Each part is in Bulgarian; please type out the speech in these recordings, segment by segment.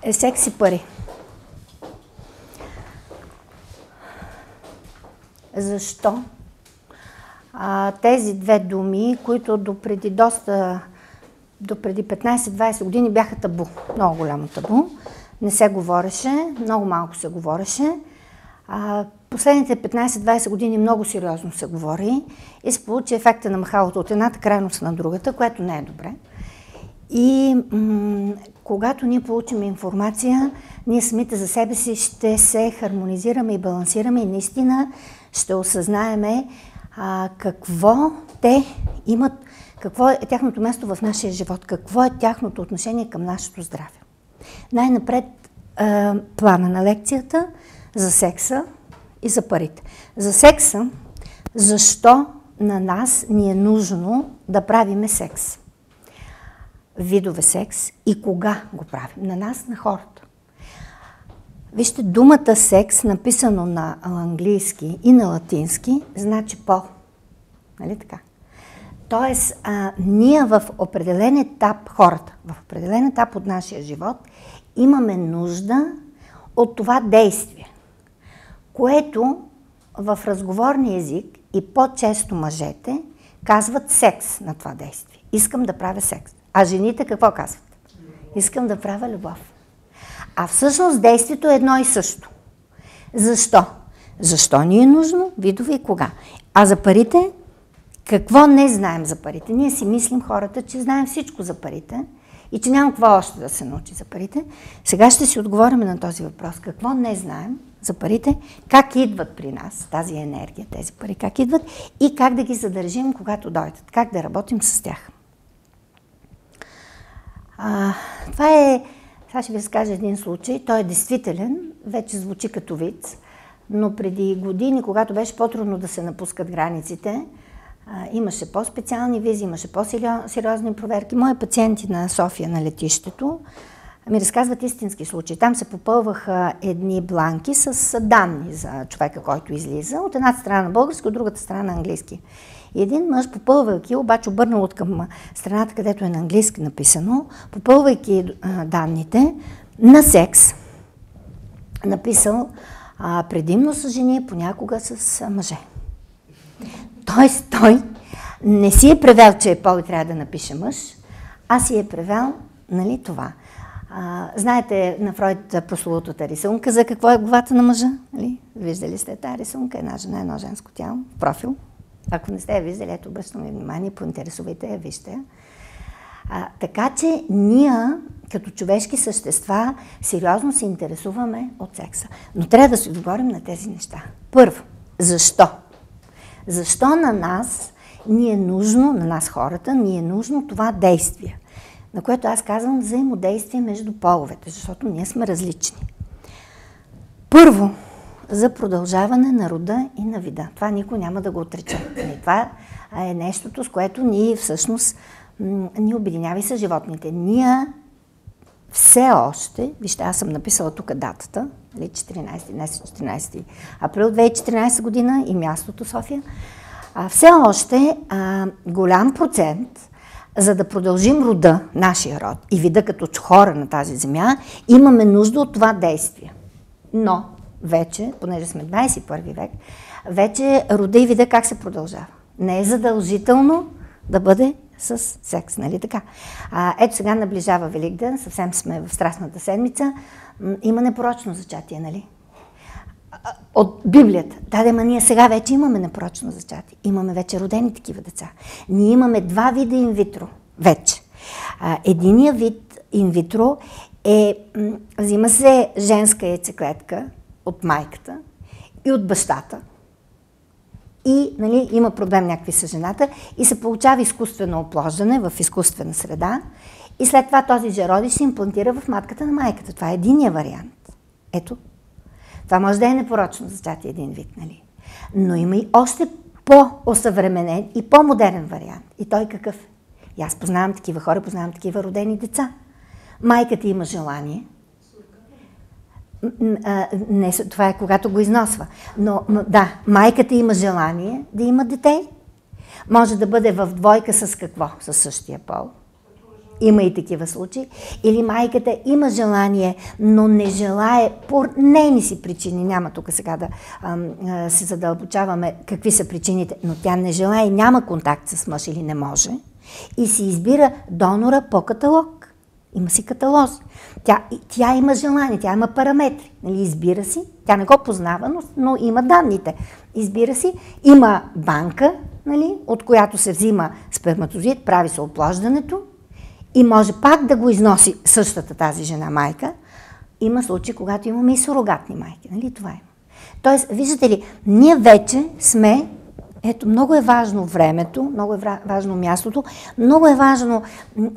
е секс и пари. Защо? Тези две думи, които до преди 15-20 години бяха табу, много голямо табу, не се говореше, много малко се говореше. Последните 15-20 години много сериозно се говори и се получи ефекта на махалото от едната крайност на другата, което не е добре. И когато ние получим информация, ние самите за себе си ще се хармонизираме и балансираме и наистина ще осъзнаеме какво те имат, какво е тяхното място в нашия живот, какво е тяхното отношение към нашето здраве. Най-напред плана на лекцията за секса и за парите. За секса, защо на нас ни е нужно да правиме секс? Видове секс и кога го правим? На нас, на хората. Вижте, думата секс, написано на английски и на латински, значи пол. Нали така? Тоест, ние в определен етап, хората, в определен етап от нашия живот, имаме нужда от това действие, което в разговорния език и по-често мъжете казват секс на това действие. Искам да правя секс. А жените какво казват? Искам да правя любов. А всъщност действието е едно и също. Защо? Защо ни е нужно? Видове и кога. А за парите? Какво не знаем за парите? Ние си мислим хората, че знаем всичко за парите и че няма какво още да се научи за парите. Сега ще си отговорим на този въпрос. Какво не знаем за парите? Как идват при нас тази енергия, тези пари? Как идват? И как да ги задържим, когато дойдат? Как да работим с тях? Това е... Сега ще ви разкажа един случай. Той е действителен, вече звучи като виц, но преди години, когато беше по-трудно да се напускат границите, имаше по-специални визи, имаше по-сериозни проверки. Мои пациенти на София на летището ми разказват истински случаи. Там се попълваха едни бланки с данни за човека, който излиза. От едната страна на български, от другата страна на английски. И един мъж, попълвайки, обаче обърнал от към страната, където е на английски написано, попълвайки данните на секс, написал предимно с жени, понякога с мъже. Тоест той не си е превел, че е пол и трябва да напише мъж, а си е превел, нали, това. Знаете на Фройд прословутата рисунка за какво е главата на мъжа? Нали? Виждали сте тази рисунка? Една жена, едно женско тяло, профил. Ако не сте я виждали, ето обръщам ви внимание, поинтересувайте я, вижте я. Така че ние, като човешки същества, сериозно се интересуваме от секса. Но трябва да си отговорим на тези неща. Първо, защо? Защо на нас ни е нужно, на нас хората, ни е нужно това действие, на което аз казвам взаимодействие между половете, защото ние сме различни. Първо, за продължаване на рода и на вида. Това никой няма да го отрече. Това е нещото, с което ние всъщност ни обединява и с животните. Ние все още, вижте, аз съм написала тук датата, 14 април 2014 година и мястото София, все още голям процент, за да продължим рода, нашия род и вида като хора на тази земя, имаме нужда от това действие. Но вече, понеже сме 21 век, вече рода и вида как се продължава? Не е задължително да бъде с секс, нали така? Ето сега наближава Великден, съвсем сме в Страстната седмица, има непорочно зачатие, нали? От Библията. Да, ние сега вече имаме непорочно зачатие. Имаме вече родени такива деца. Ние имаме два вида инвитро вече. Единия вид инвитро взима се женска яйцеклетка от майката и от бащата. И нали, има проблем някакви с жената и се получава изкуствено оплождане в изкуствена среда и след това този зародиш се имплантира в матката на майката. Това е единия вариант. Ето. Това може да е непорочно зачатие един вид, нали? Но има и още по-осъвременен и по-модерен вариант. И той какъв? И аз познавам такива хора, познавам такива родени деца. Майката има желание. Не, това е когато го износва. Но да, майката има желание да има дете. Може да бъде в двойка с какво? С същия пол. Има и такива случаи. Или майката има желание, но не желае по нейни си причини. Няма тук сега да се задълбочаваме какви са причините, но тя не желае и няма контакт с мъж или не може. И си избира донора по каталог. Има си каталози. Тя има желание, тя има параметри. Нали, избира си, тя не го познава, но има данните. Избира си, има банка, нали, от която се взима сперматозоид, прави се оплождането и може пак да го износи същата тази жена майка. Има случаи, когато имаме и сурогатни майки. Нали, това има. Тоест, виждате ли, ние вече сме, ето, много е важно времето, много е важно мястото, много е важно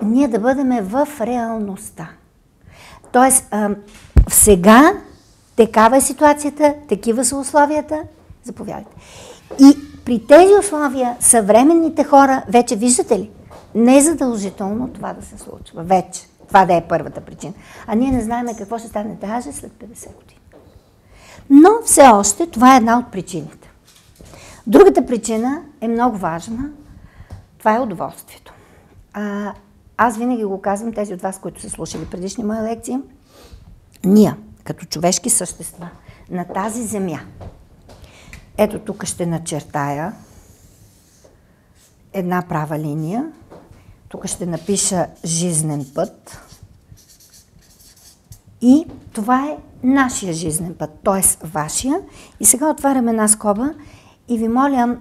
ние да бъдем в реалността. Тоест, сега такава е ситуацията, такива са условията, заповядайте. И при тези условия съвременните хора, вече виждате ли, не е задължително това да се случва. Вече. Това да е първата причина. А ние не знаем какво ще стане даже след 50 години. Но все още това е една от причините. Другата причина е много важна. Това е удоволствието. Аз винаги го казвам, тези от вас, които са слушали предишни мои лекции, ние, като човешки същества, на тази земя, ето тук ще начертая една права линия, тук ще напиша жизнен път и това е нашия жизнен път, т.е. вашия. И сега отварям една скоба и ви моля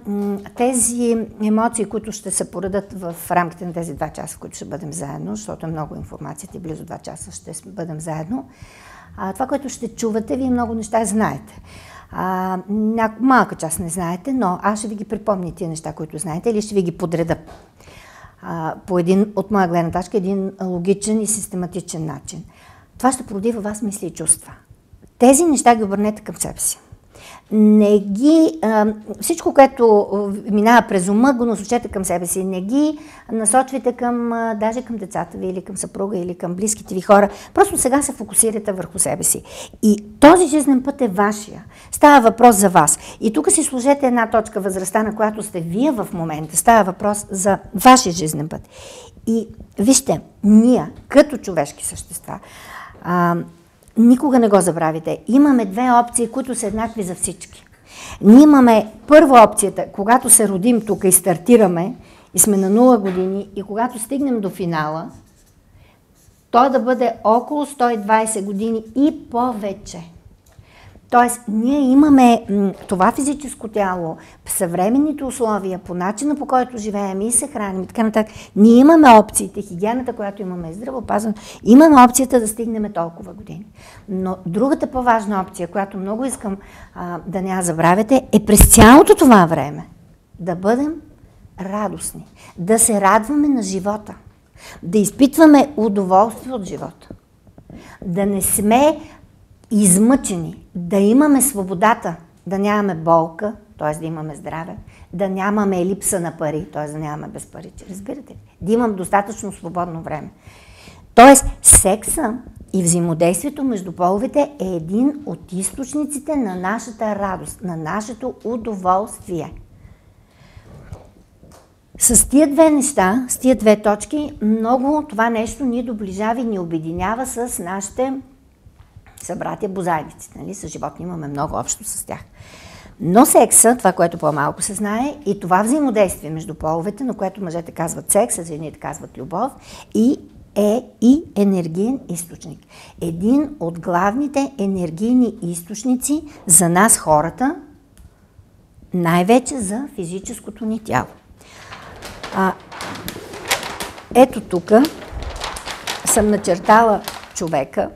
тези емоции, които ще се поредат в рамките на тези 2 часа, в които ще бъдем заедно, защото е много информацията и близо 2 часа ще бъдем заедно. Това, което ще чувате, вие много неща знаете. Малка част не знаете, но аз ще ви ги припомня тия неща, които знаете, или ще ви ги подреда по един, от моя гледна точка, един логичен и систематичен начин. Това ще породи във вас мисли и чувства. Тези неща ги обърнете към себе си. Не ги, всичко, което минава през ума, го насочете към себе си. Не ги насочвайте към, даже към децата ви, или към съпруга, или към близките ви хора. Просто сега се фокусирате върху себе си. И този жизнен път е вашия. Става въпрос за вас. И тук си сложете една точка, възрастта, на която сте вие в момента. Става въпрос за вашия жизнен път. И вижте, ние, като човешки същества, никога не го забравите. Имаме 2 опции, които са еднакви за всички. Ние имаме първа опцията, когато се родим тук и стартираме и сме на 0 години и когато стигнем до финала, то да бъде около 120 години и повече. Тоест, ние имаме това физическо тяло, съвременните условия, по начина, по който живеем и се храним и така нататък. Ние имаме опциите, хигиената, която имаме, здравеопазване, имаме опцията да стигнем толкова години. Но другата по-важна опция, която много искам да не я забравяте, е през цялото това време да бъдем радостни, да се радваме на живота, да изпитваме удоволствие от живота, да не сме измъчени, да имаме свободата, да нямаме болка, т.е. да имаме здраве, да нямаме липса на пари, т.е. да нямаме безпаричие. Разбирате ли? Да имам достатъчно свободно време. Тоест, секса и взаимодействието между половете е един от източниците на нашата радост, на нашето удоволствие. С тия 2 неща, с тия 2 точки, много това нещо ни доближава и ни обединява с нашите събратя бозайниците. Нали? С животни имаме много общо с тях. Но секса, това, което по-малко се знае, и това взаимодействие между половете, на което мъжете казват секс, а жените казват любов, и е и енергиен източник. Един от главните енергийни източници за нас хората, най-вече за физическото ни тяло. Ето тук съм начертала човека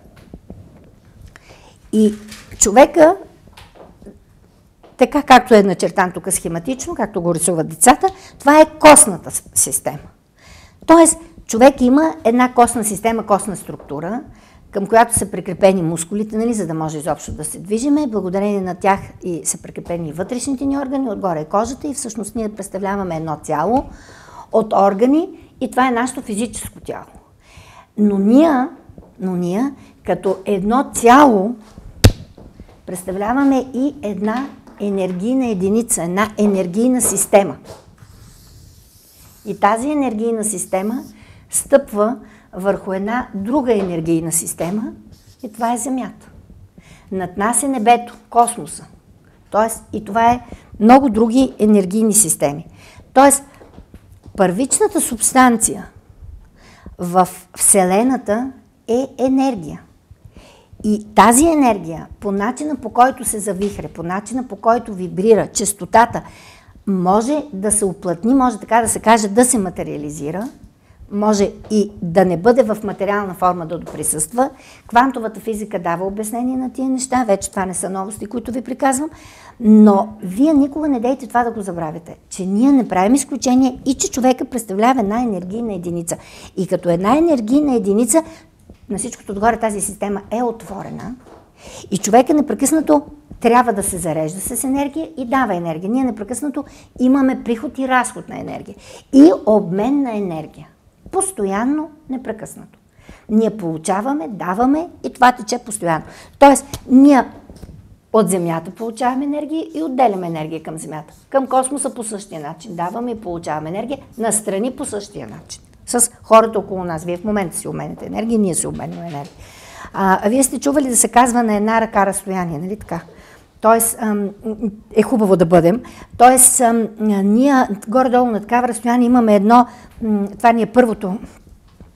и човека, така както е начертан тук схематично, както го рисуват децата, това е костната система. Тоест, човек има една костна система, костна структура, към която са прикрепени мускулите, нали, за да може изобщо да се движиме. Благодарение на тях и са прикрепени и ни органи, отгоре е кожата и всъщност ние представляваме едно цяло от органи и това е нашето физическо тяло. Но ние като едно цяло представляваме и една енергийна единица, една енергийна система. И тази енергийна система стъпва върху една друга енергийна система и това е Земята. Над нас е небето, космоса. Тоест, и това е много други енергийни системи. Тоест, първичната субстанция в Вселената е енергия. И тази енергия, по начина по който се завихре, по начина по който вибрира, честотата, може да се уплътни, може така да се каже, да се материализира, може и да не бъде в материална форма да присъства. Квантовата физика дава обяснение на тия неща, вече това не са новости, които ви приказвам, но вие никога не дейте това да го забравяте, че ние не правим изключение и че човека представлява една енергийна единица. И като една енергийна единица, на всичкото отгоре тази система е отворена и човека непрекъснато трябва да се зарежда с енергия и дава енергия. Ние непрекъснато имаме приход и разход на енергия и обмен на енергия. Постоянно, непрекъснато. Ние получаваме, даваме и това тече постоянно. Тоест, ние от Земята получаваме енергия и отделяме енергия към Земята. Към космоса по същия начин. Даваме и получаваме енергия настрани по същия начин. С хората около нас. Вие в момента си обменяте енергия, ние си обменяме енергия. Вие сте чували да се казва на една ръка разстояние, нали така? Тоест, е хубаво да бъдем. Тоест, ние горе-долу на такава разстояние имаме едно, това ни е първото,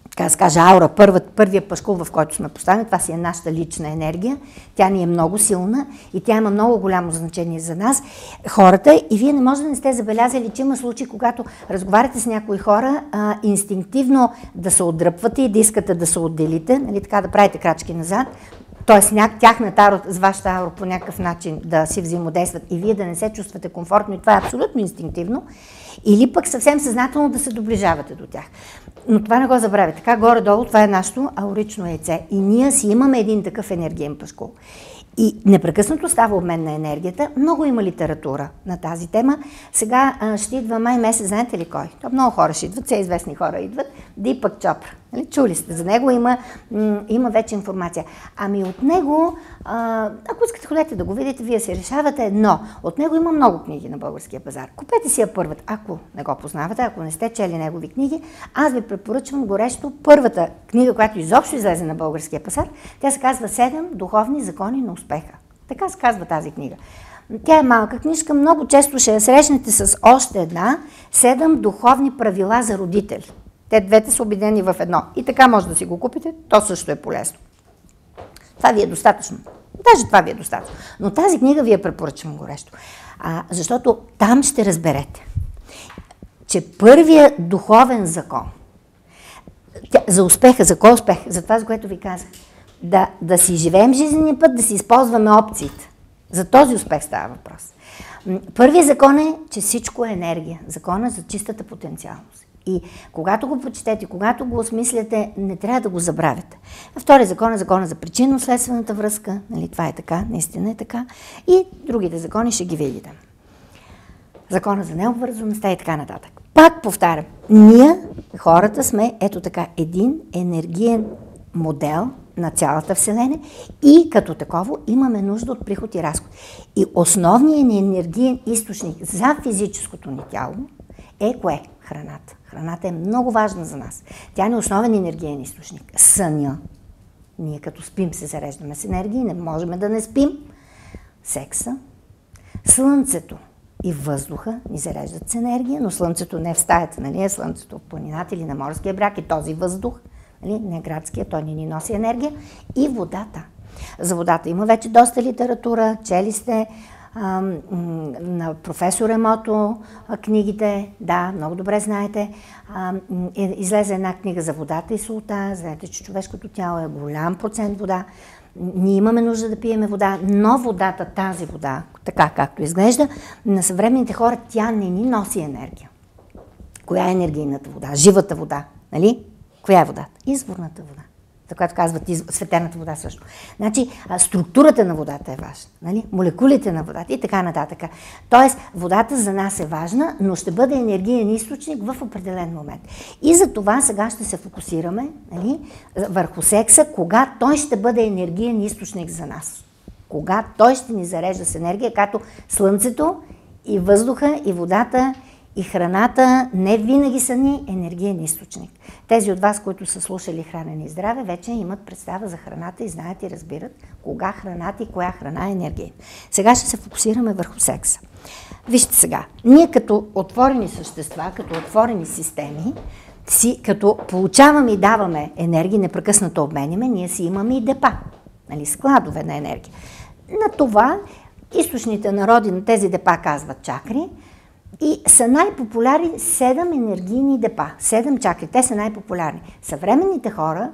така да се каже, аура, първия пашкул, в който сме поставени, това си е нашата лична енергия. Тя ни е много силна и тя има много голямо значение за нас, хората. И вие не може да не сте забелязали, че има случаи, когато разговаряте с някои хора, инстинктивно да се отдръпвате и да искате да се отделите, нали, така да правите крачки назад. Тоест, тяхната аура с вашата аура по някакъв начин да си взаимодействат и вие да не се чувствате комфортно и това е абсолютно инстинктивно, или пък съвсем съзнателно да се доближавате до тях. Но това не го забравяйте. Така горе-долу това е нашето аурично яйце и ние си имаме един такъв енергиен пашкул. И непрекъснато става обмен на енергията. Много има литература на тази тема. Сега ще идва май месец, знаете ли кой? Много хора ще идват, все известни хора идват. Дипак Чопра. Нали? Чули сте за него, има вече информация. Ами от него, ако искате ходете да го видите, вие се решавате, но от него има много книги на българския пазар. Купете си я първата, ако не го познавате, ако не сте чели негови книги. Аз ви препоръчвам горещо първата книга, която изобщо излезе на българския пазар. Тя се казва "7 духовни закони на успеха". Така се казва тази книга. Тя е малка книжка, много често ще я срещнете с още една "7 духовни правила за родители". Те двете са обединени в едно. И така може да си го купите, то също е полезно. Това ви е достатъчно. Даже това ви е достатъчно. Но тази книга ви я препоръчвам горещо. Защото там ще разберете, че първият духовен закон за успеха, за кой успех? За това, за което ви казах. Да си живеем жизнения път, да си използваме опциите. За този успех става въпрос. Първият закон е, че всичко е енергия. Законът за чистата потенциалност. И когато го прочетете, когато го осмисляте, не трябва да го забравяте. Вторият закон е закона за причинно-следствената връзка. Нали, това е така, наистина е така. И другите закони ще ги видите. Закона за необвързаността и така нататък. Пак повтарям, ние, хората, сме ето така един енергиен модел на цялата Вселена и като таково имаме нужда от приход и разход. И основният ни енергиен източник за физическото ни тяло е кое? Храната. Храната е много важна за нас. Тя е основен енергиен източник. Съня. Ние като спим се зареждаме с енергия, не можем да не спим. Секса. Слънцето и въздуха ни зареждат с енергия, но слънцето не е в стаята, нали? Слънцето в планината или на морския бряг и този въздух, нали? Не градския, той ни носи енергия. И водата. За водата има вече доста литература, чели сте на професор Емото книгите, да, много добре знаете. Излезе една книга за водата и солта. Знаете, че човешкото тяло е голям процент вода. Ние имаме нужда да пиеме вода, но водата, тази вода, така както изглежда, на съвременните хора тя не ни носи енергия. Коя е енергийната вода? Живата вода, нали? Коя е водата? Изворната вода. Така казват, светената вода също. Значи, структурата на водата е важна, нали? Молекулите на водата и така нататък. Тоест, водата за нас е важна, но ще бъде енергиен източник в определен момент. И за това сега ще се фокусираме, нали, върху секса, кога той ще бъде енергиен източник за нас. Кога той ще ни зарежда с енергия, като слънцето и въздуха и водата И храната не винаги са ни енергиен източник. Тези от вас, които са слушали Хранене и здраве, вече имат представа за храната и знаят и разбират кога храната и коя храна е енергия. Сега ще се фокусираме върху секса. Вижте сега, ние като отворени същества, като отворени системи, като получаваме и даваме енергия, непрекъснато обменяме, ние си имаме и депа, нали, складове на енергия. На това източните народи на тези депа казват чакри и са най-популярни 7 енергийни депа, 7 чакри, те са най-популярни. Съвременните хора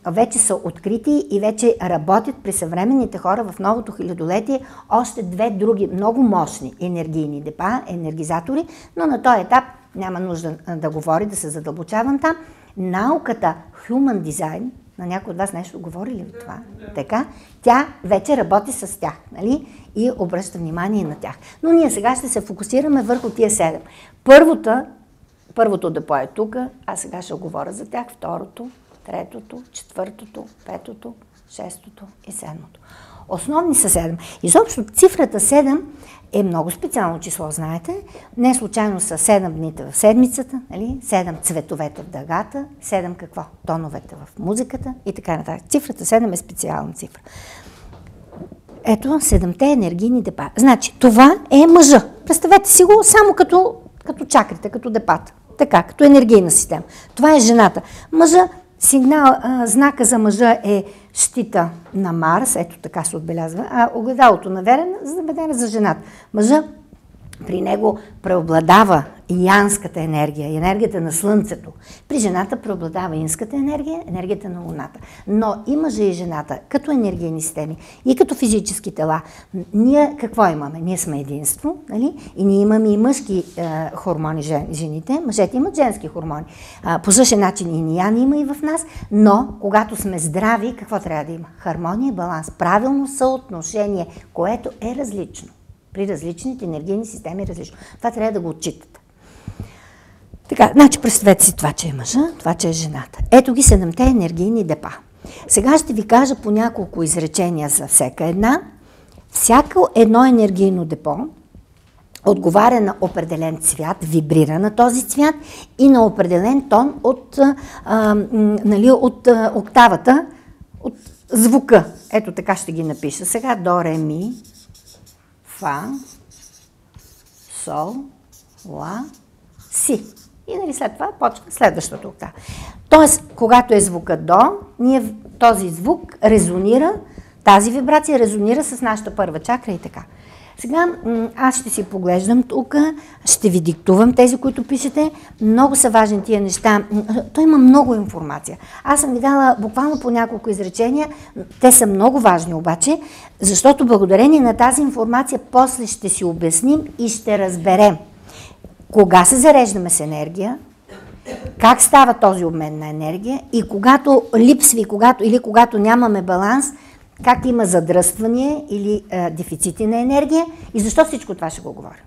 вече са открити и вече работят при съвременните хора в новото хилядолетие още 2 други много мощни енергийни депа, енергизатори, но на този етап няма нужда да говори, да се задълбочавам там. Науката Human Design, на някой от вас нещо говори ли това? Така, тя вече работи с тях, нали? И обръща внимание на тях. Но ние сега ще се фокусираме върху тия 7. Първото депо е тук, а сега ще говоря за тях. Второто, третото, четвъртото, петото, шестото и седмото. Основни са 7. Изобщо цифрата 7 е много специално число, знаете. Не случайно са 7 дните в седмицата, нали? 7 цветовете в дъгата, 7 какво? Тоновете в музиката и така нататък. Цифрата 7 е специална цифра. Ето 7-те енергийни депа. Значи, това е мъжа. Представете си го само като чакрите, като депата. Така, като енергийна система. Това е жената. Мъжа, знака за мъжа е щита на Марс, ето така се отбелязва, а огледалото на Венера за жената. Мъжа, при него преобладава янската енергия, енергията на Слънцето. При жената преобладава инската енергия, енергията на Луната. Но и мъжа и жената, като енергийни системи и като физически тела, ние какво имаме? Ние сме единство, нали? И ние имаме и мъжки хормони, жените, мъжете имат женски хормони. По същия начин и иян има и в нас, но когато сме здрави, какво трябва да има? Хармония, баланс, правилно съотношение, което е различно. При различните енергийни системи е различно. Това трябва да го отчитате. Така, значи представете си това, че е мъжа, това, че е жената. Ето ги 7-те енергийни депа. Сега ще ви кажа по няколко изречения за всяка една. Всяко едно енергийно депо отговаря на определен цвят, вибрира на този цвят и на определен тон от октавата, от звука. Ето така ще ги напиша. Сега до, ре, ми, фа, сол, ла, си. И нали, след това почва следващата октава. Тоест, когато е звука до, този звук резонира, тази вибрация резонира с нашата първа чакра и така. Сега аз ще си поглеждам тук, ще ви диктувам тези, които пишете. Много са важни тия неща. Той има много информация. Аз съм ви дала буквално по няколко изречения. Те са много важни обаче, защото благодарение на тази информация после ще си обясним и ще разберем кога се зареждаме с енергия, как става този обмен на енергия и когато липсва или когато нямаме баланс, как има задръстване или дефицити на енергия и защо всичко това ще го говоря.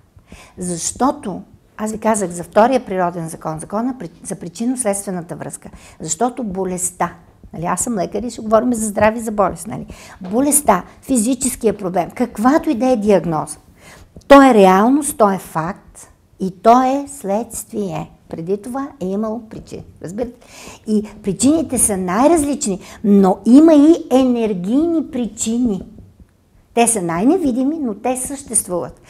Защото, аз ви казах за втория природен закон, закона за причинно-следствената връзка, защото болестта, нали, аз съм лекар и ще говорим за здраве и за болест, нали, болестта, физическия проблем, каквато и да е диагноза, то е реалност, то е факт и то е следствие. Преди това е имало причини. Разбирате? И причините са най-различни, но има и енергийни причини. Те са най-невидими, но те съществуват.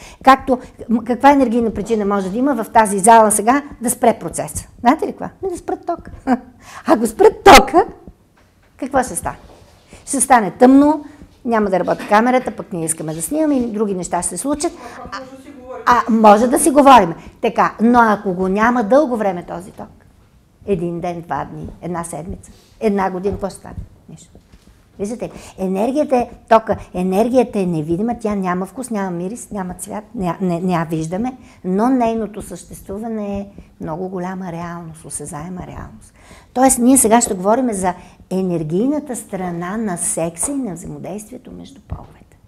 Каква енергийна причина може да има в тази зала сега да спре процеса? Знаете ли каква? Да спрат тока. Ако спрат тока, какво ще стане? Ще стане тъмно, няма да работи камерата, пък ние искаме да снимаме и други неща ще се случат. Може да си говорим. Така, но ако го няма дълго време този ток, 1 ден, 2 дни, 1 седмица, 1 година, какво ще стане? Нищо. Виждате, енергията е невидима, тя няма вкус, няма мирис, няма цвят, не я виждаме, но нейното съществуване е много голяма реалност, осезаема реалност. Тоест, ние сега ще говорим за енергийната страна на секса и на взаимодействието между половете.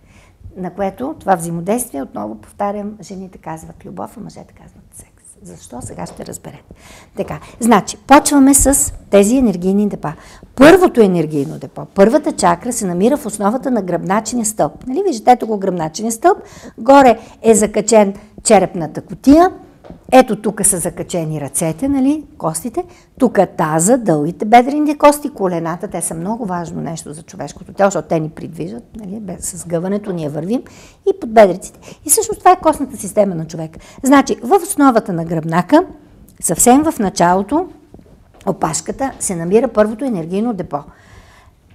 На което това взаимодействие, отново повтарям, жените казват любов, а мъжете казват секс. Защо? Сега ще разберете. Така, значи, почваме с тези енергийни депа. Първото енергийно депо, първата чакра се намира в основата на гръбначния стълб. Нали, виждате го гръбначния стълб, горе е закачен черепната кутия, Ето тук са закачени ръцете, нали, костите. Тук таза, дългите бедрените кости, колената. Те са много важно нещо за човешкото тяло, защото те ни придвижат, нали, с гъването ние вървим и под бедриците. И всъщност това е костната система на човека. Значи, в основата на гръбнака, съвсем в началото, опашката, се намира първото енергийно депо.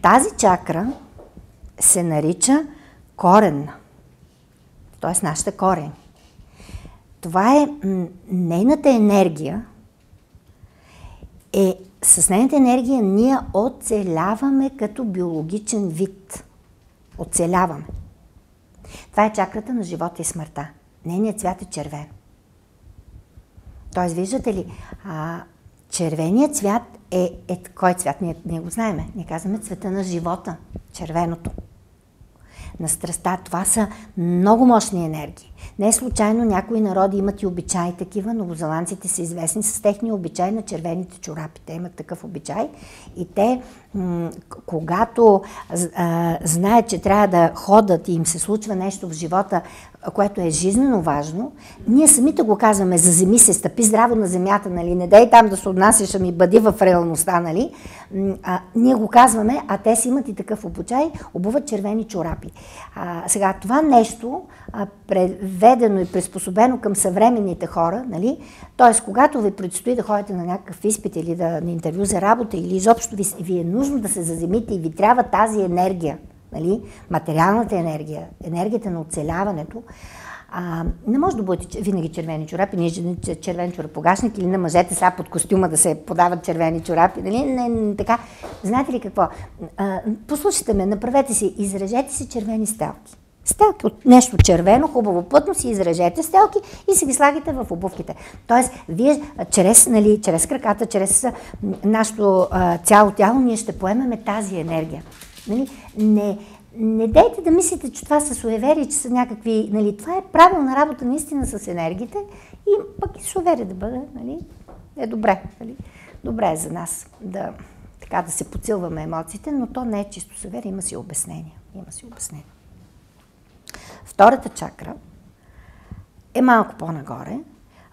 Тази чакра се нарича коренна, т.е. нашата корен. Това е нейната енергия. С нейната енергия ние оцеляваме като биологичен вид. Оцеляваме. Това е чакрата на живота и смъртта. Нейният цвят е червен. Тоест, виждате ли, червеният цвят е кой цвят? Ние го знаем. Ние казваме цвета на живота. Червеното. На страстта. Това са много мощни енергии. Не е случайно някои народи имат и обичаи такива. Новозеландците са известни с техния обичай на червените чорапи. Те имат такъв обичай и те, когато знаят, че трябва да ходят и им се случва нещо в живота, което е жизненно важно, ние самите го казваме: заземи се, стъпи здраво на земята, нали? Не дай там да се отнасяш, ами бъди в реалността, нали? Ние го казваме, а те си имат и такъв обичай, обуват червени чорапи. Сега, това нещо, преведено и приспособено към съвременните хора, нали? Т.е. когато ви предстои да ходите на някакъв изпит или на интервю за работа, или изобщо ви е нужно да се заземите и ви трябва тази енергия, нали? Материалната енергия, енергията на оцеляването, не може да бъдете винаги червени чорапи, ние жените червен чорапогашник, или на мъжете сега под костюма да се подават червени чорапи, нали? Не, така. Знаете ли какво? Послушайте ме, направете си, изрежете си червени стелки. Стелки от нещо червено, хубаво плътно си изрежете стелки и си ги слагате в обувките. Тоест, вие чрез краката, чрез нашето цяло тяло, ние ще поемеме тази енергия. Нали? Не дейте да мислите, че това са суеверия, че са някакви... Нали? Това е правилна работа наистина с енергиите и пък и суеверие да бъде, нали? Е добре. Нали? Добре е за нас да се подсилваме емоциите, но то не е чисто суеверие, има си обяснение. Втората чакра е малко по-нагоре.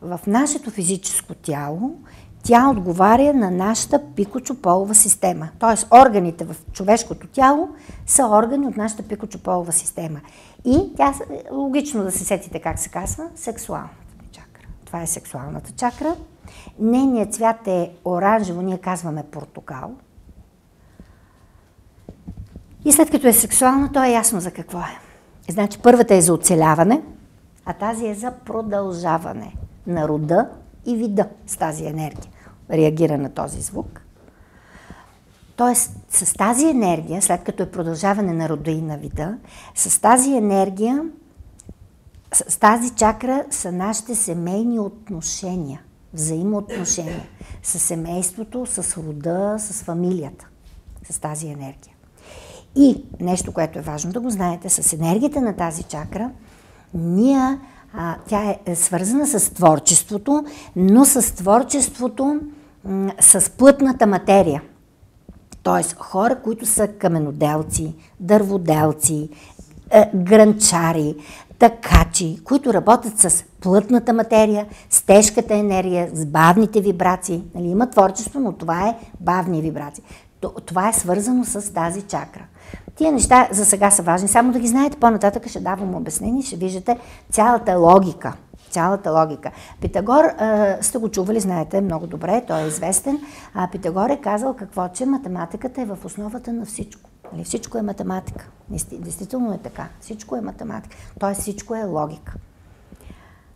В нашето физическо тяло тя отговаря на нашата пикочополова система. Тоест, органите в човешкото тяло са органи от нашата пикочополова система. И тя, логично да се сетите как се казва, сексуалната чакра. Това е сексуалната чакра. Нейният цвят е оранжево, ние казваме портокал. И след като е сексуална, то е ясно за какво е. Значи, първата е за оцеляване, а тази е за продължаване на рода и вида с тази енергия. Реагира на този звук. Тоест, с тази енергия, след като е продължаване на рода и на вида, с тази енергия, с тази чакра са нашите семейни отношения, взаимоотношения с семейството, с рода, с фамилията, с тази енергия. И нещо, което е важно да го знаете, с енергията на тази чакра, тя е свързана с творчеството, но с творчеството с плътната материя. Тоест хора, които са каменоделци, дърводелци, гранчари, такачи, които работят с плътната материя, с тежката енергия, с бавните вибрации. Нали, има творчество, но това е бавни вибрации. Това е свързано с тази чакра. Тия неща за сега са важни. Само да ги знаете, по-нататък ще давам обяснение, ще виждате цялата логика. Питагор, сте го чували, знаете много добре, той е известен. Питагор е казал какво, че математиката е в основата на всичко. Всичко е математика. Действително е така. Всичко е математика. Тоест всичко е логика.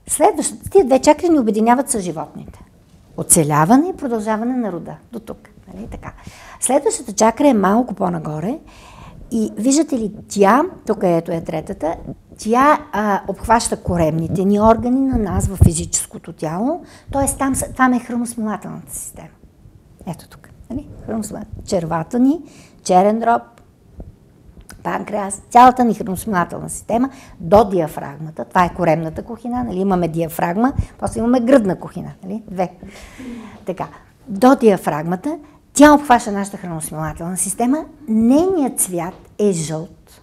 Следващите, тия две чакри ни обединяват с животните. Оцеляване и продължаване на рода. До тук. Нали? Така. Следващата чакра е малко по-нагоре. И виждате ли, тук ето е третата, тя обхваща коремните ни органи на нас в физическото тяло, т.е. там е храносмилателната система. Ето тук. Нали? Червата ни, черен дроб, панкреас, цялата ни храносмилателна система до диафрагмата. Това е коремната кухина, нали? Имаме диафрагма, после имаме гръдна кухина. Нали? Две. Така. До диафрагмата тя обхваща нашата храносмилателна система. Нейният цвят е жълт.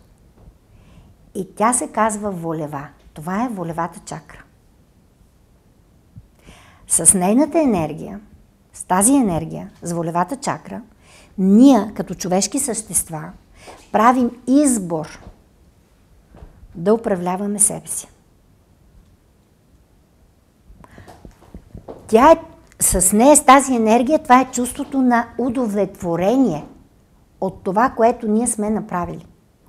И тя се казва волева. Това е волевата чакра. С нейната енергия, с тази енергия, с волевата чакра, ние като човешки същества правим избор да управляваме себе си. Тя е с нея, с тази енергия, това е чувството на удовлетворение от това, което ние сме направили.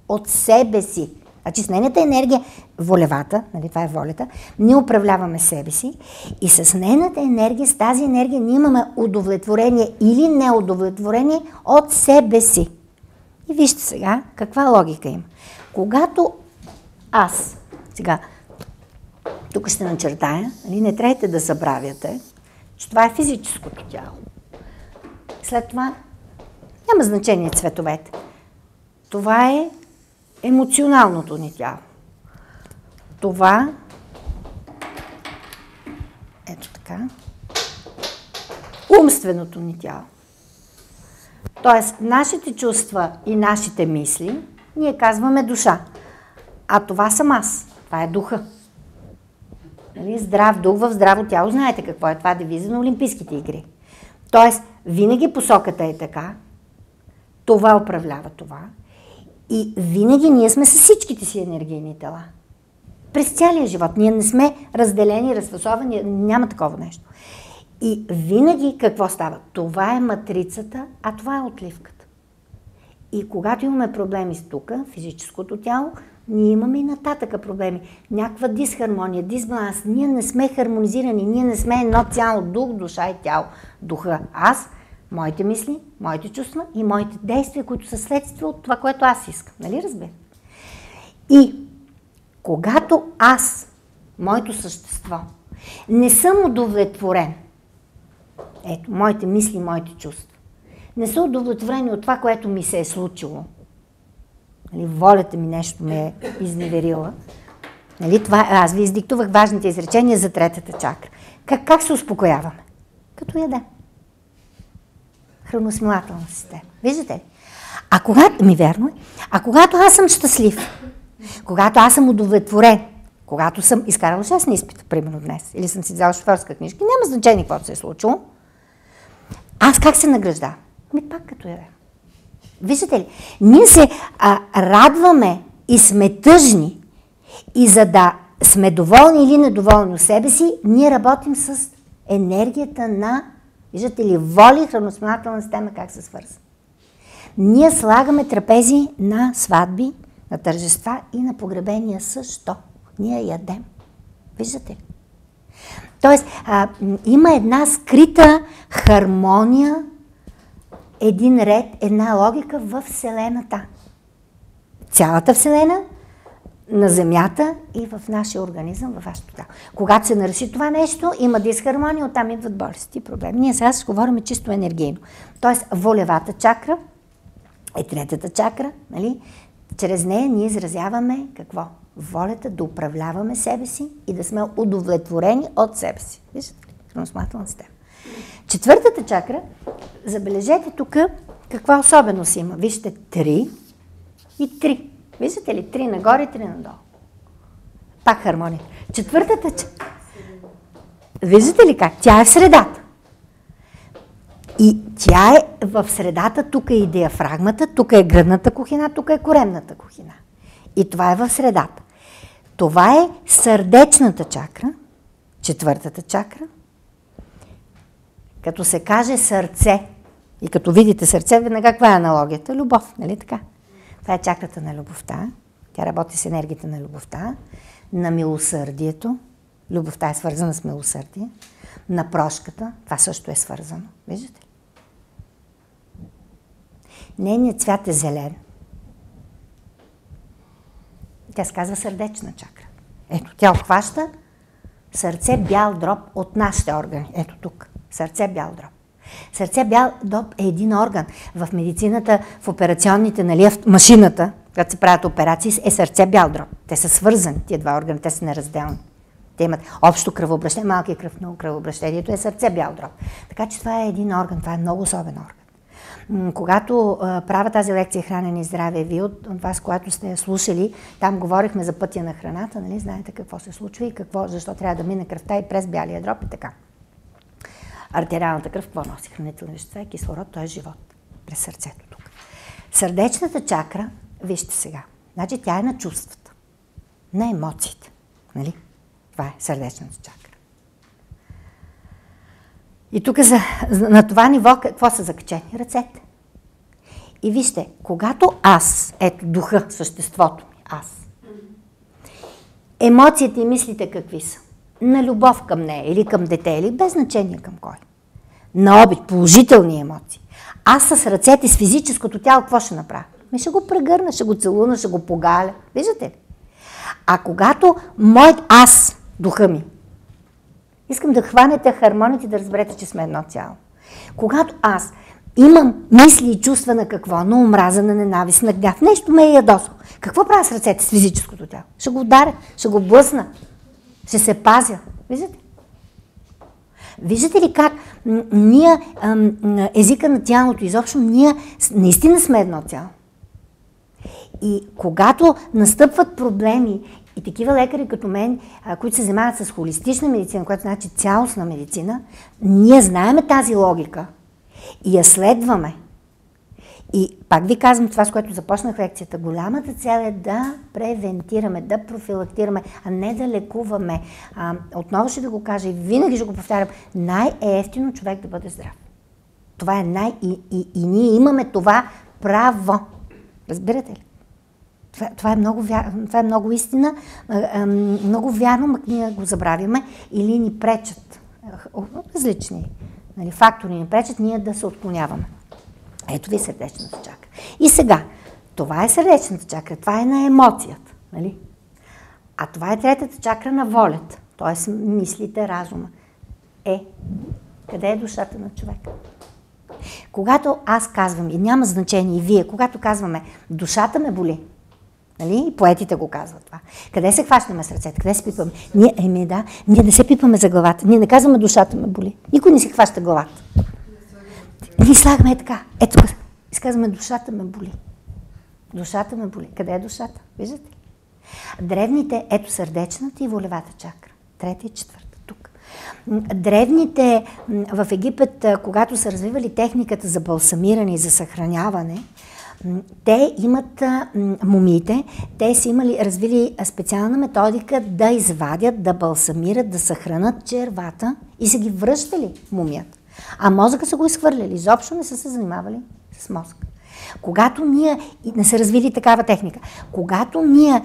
От себе си. Значи с нейната енергия, волевата, нали, това е волята, ние управляваме себе си и с нейната енергия, с тази енергия ние имаме удовлетворение или неудовлетворение от себе си. И вижте сега каква логика има. Когато аз, сега, тук ще начертая, нали, не трябвате да забравяте, че това е физическото тяло. След това няма значение цветовете. Това е емоционалното ни тяло. Това, ето така, умственото ни тяло. Тоест, нашите чувства и нашите мисли, ние казваме душа. А това съм аз. Това е духа. Нали? Здрав дух в здраво тяло. Знаете какво е това девиза на Олимпийските игри. Тоест, винаги посоката е така. Това управлява това. И винаги ние сме с всичките си енергийни тела. През цялия живот. Ние не сме разделени, разфасовани, няма такова нещо. И винаги какво става? Това е матрицата, а това е отливката. И когато имаме проблеми с тука, физическото тяло, ние имаме и нататъка проблеми. Някаква дисхармония, дисбаланс. Ние не сме хармонизирани, ние не сме едно цяло, дух, душа и тяло. Духа аз, моите мисли, моите чувства и моите действия, които са следствие от това, което аз искам. Нали разбира? И когато аз, моето същество, не съм удовлетворен, ето, моите мисли, моите чувства, не са удовлетворени от това, което ми се е случило, нали, волята ми нещо ме е изневерила, нали, това, аз ви издиктувах важните изречения за третата чакра. Как се успокояваме? Като ядем. Храносмилателна система. Виждате ли? А когато, вярно е, а когато аз съм щастлив, когато аз съм удовлетворен, когато съм изкарала 6 на изпита, примерно днес, или съм си взяла шофьорска книжка, няма значение какво се е случило, аз как се награждавам? Пак като ядем. Виждате ли? Ние се радваме и сме тъжни и за да сме доволни или недоволни от себе си, ние работим с енергията на, виждате ли, воля и храносмилателна система как се свързва. Ние слагаме трапези на сватби, на тържества и на погребения също. Ние ядем. Виждате ли? Тоест, има една скрита хармония, един ред, една логика в Вселената. Цялата Вселена, на Земята и в нашия организъм, във вашето тяло. Когато се нареши това нещо, има дисхармония, оттам идват болести и проблеми. Ние сега ще говорим чисто енергийно. Тоест, волевата чакра е третата чакра, нали? Чрез нея ние изразяваме какво? Волята да управляваме себе си и да сме удовлетворени от себе си. Виждате ли? Храносмилателна система. Четвъртата чакра, забележете тук каква особеност има. Вижте 3 и 3. Виждате ли? 3 нагоре, 3 надолу. Пак хармония. Четвъртата чакра. Виждате ли как? Тя е в средата. И тя е в средата, тук е и диафрагмата, тук е гръдната кухина, тук е коремната кухина. И това е в средата. Това е сърдечната чакра, четвъртата чакра. Като се каже сърце, и като видите сърце, веднага каква е аналогията? Любов, нали така? Това е чакрата на любовта. Тя работи с енергията на любовта, на милосърдието. Любовта е свързана с милосърдие. На прошката, това също е свързано. Виждате ли? Нейният цвят е зелен. Тя се казва сърдечна чакра. Ето, тя обхваща сърце бял дроб от нашите органи. Ето тук. Сърце бял дроб. Сърце бял дроб е един орган. В медицината, в операционните, нали, машината, когато се правят операции, е сърце бял дроб. Те са свързани, тия два органа, те са неразделни. Те имат общо кръвообращение, малки кръв, много кръвообращението е сърце бял дроб. Така че това е един орган, това е много особен орган. Когато правя тази лекция Хранене и здраве, вие от вас, когато сте слушали, там говорихме за пътя на храната, нали, знаете какво се случва и какво, защо трябва да мине кръвта и през бялия дроб и така. Артериалната кръв какво носи? Хранителни вещества и кислород, т.е. живот. През сърцето тук. Сърдечната чакра, вижте сега, значи тя е на чувствата, на емоциите. Нали? Това е сърдечната чакра. И тук на това ниво какво са закачени? Ръцете. И вижте, когато аз, ето духа, съществото ми, аз, емоциите и мислите какви са? На любов към нея или към дете, или без значение към кой. На обид, положителни емоции. Аз с ръцете, с физическото тяло, какво ще направя? Ще го прегърна, ще го целуна, ще го погаля. Виждате ли? А когато моят аз, духа ми, искам да хванете хармонията и да разберете, че сме едно цяло. Когато аз имам мисли и чувства на какво? На омраза, на ненавист, на гняв. Нещо ме е ядосно. Какво правя с ръцете, с физическото тяло? Ще го ударя, ще го блъсна, ще се пазя. Виждате? Виждате ли как ние, езика на тялото, изобщо ние наистина сме едно цяло. И когато настъпват проблеми и такива лекари като мен, които се занимават с холистична медицина, която значи цялостна медицина, ние знаеме тази логика и я следваме. И пак ви казвам това, с което започнах лекцията. Голямата цел е да превентираме, да профилактираме, а не да лекуваме. Отново ще да го кажа и винаги ще го повтарям. Най-ефтино човек да бъде здрав. Това е и ние имаме това право. Разбирате ли? Това е много истина, много вярно, но ние го забравяме или ни пречат. Различни фактори ни пречат ние да се отклоняваме. Ето ви сърдечната чакра. И сега, това е сърдечната чакра, това е на емоцията. Нали? А това е третата чакра на волята, т.е. мислите, разума. Къде е душата на човека? Когато аз казвам, и няма значение и вие, когато казваме душата ме боли, нали? И поетите го казват това. Къде се хващаме с ръцете? Къде се пипаме? Ние не се пипаме за главата. Ние не казваме душата ме боли. Никой не си хваща главата. Ние слагаме така. Ето тук. Изказваме душата ме боли. Душата ме боли. Къде е душата? Виждате ли? Древните, ето сърдечната и волевата чакра. Трета и четвърта. Тук. Древните в Египет, когато са развивали техниката за балсамиране и за съхраняване, те имат мумиите, те са развили специална методика да извадят, да балсамират, да съхранят червата и са ги връщали мумията. А мозъка са го изхвърляли. Изобщо не са се занимавали с мозък. Когато ние не са развили такава техника, когато ние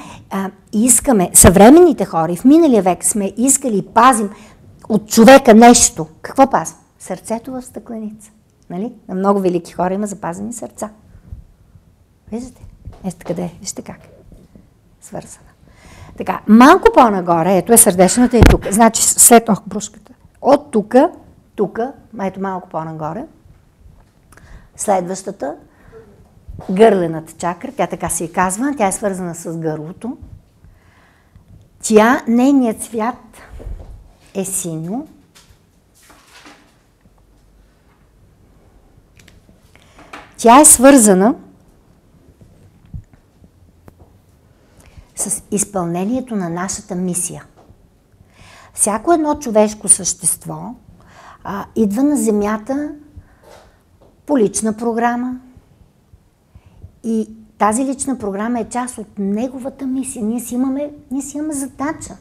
искаме, съвременните хора и в миналия век сме искали и пазим от човека нещо, какво пазим? Сърцето в стъкленица. Нали? На много велики хора има запазени сърца. Виждате? Ето къде, вижте как. Свързана. Така, малко по-нагоре, ето е сърдечната и тук. Значи след брушката. От тук, ето малко по-нагоре. Следващата, гърлената чакра, тя така се и казва, тя е свързана с гърлото. Нейният цвят е синьо. Тя е свързана с изпълнението на нашата мисия. Всяко едно човешко същество идва на Земята по лична програма и тази лична програма е част от неговата мисия. Ние си имаме задача.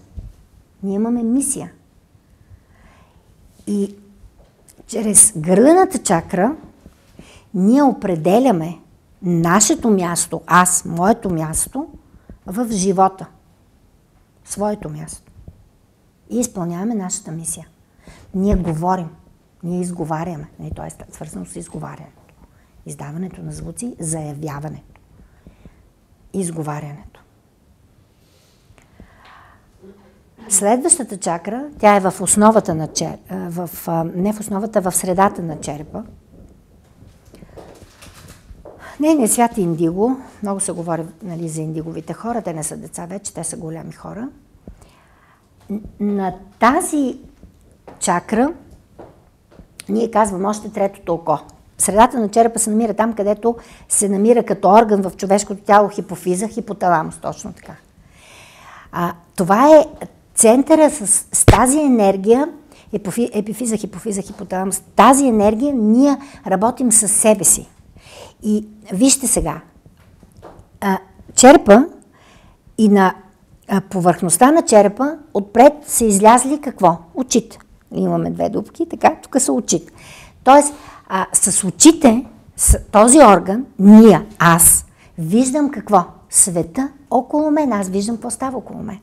Ние имаме мисия. И чрез гърлената чакра ние определяме нашето място, моето място в живота. Своето място. И изпълняваме нашата мисия. Ние говорим, ние изговаряме. Това е свързано с изговарянето. Издаването на звуци, заявяването. Изговарянето. Следващата чакра, тя е в основата на не в основата, в средата на черепа. Нейният свят е индиго. Много се говори за индиговите хора. Те не са деца вече, те са голями хора. На тази чакра ние казваме още третото око. Средата на черепа се намира там, където се намира като орган в човешкото тяло хипофиза, хипоталамус, точно така. Това е центъра с тази енергия, епифиза, хипофиза, хипоталамус. Тази енергия ние работим със себе си. И вижте сега, черепа и на повърхността на черепа отпред са излязли какво? Очите. Имаме две дупки, така, тук са очите. Тоест, с очите, с този орган, аз виждам какво? Света около мен, аз виждам какво става около мен.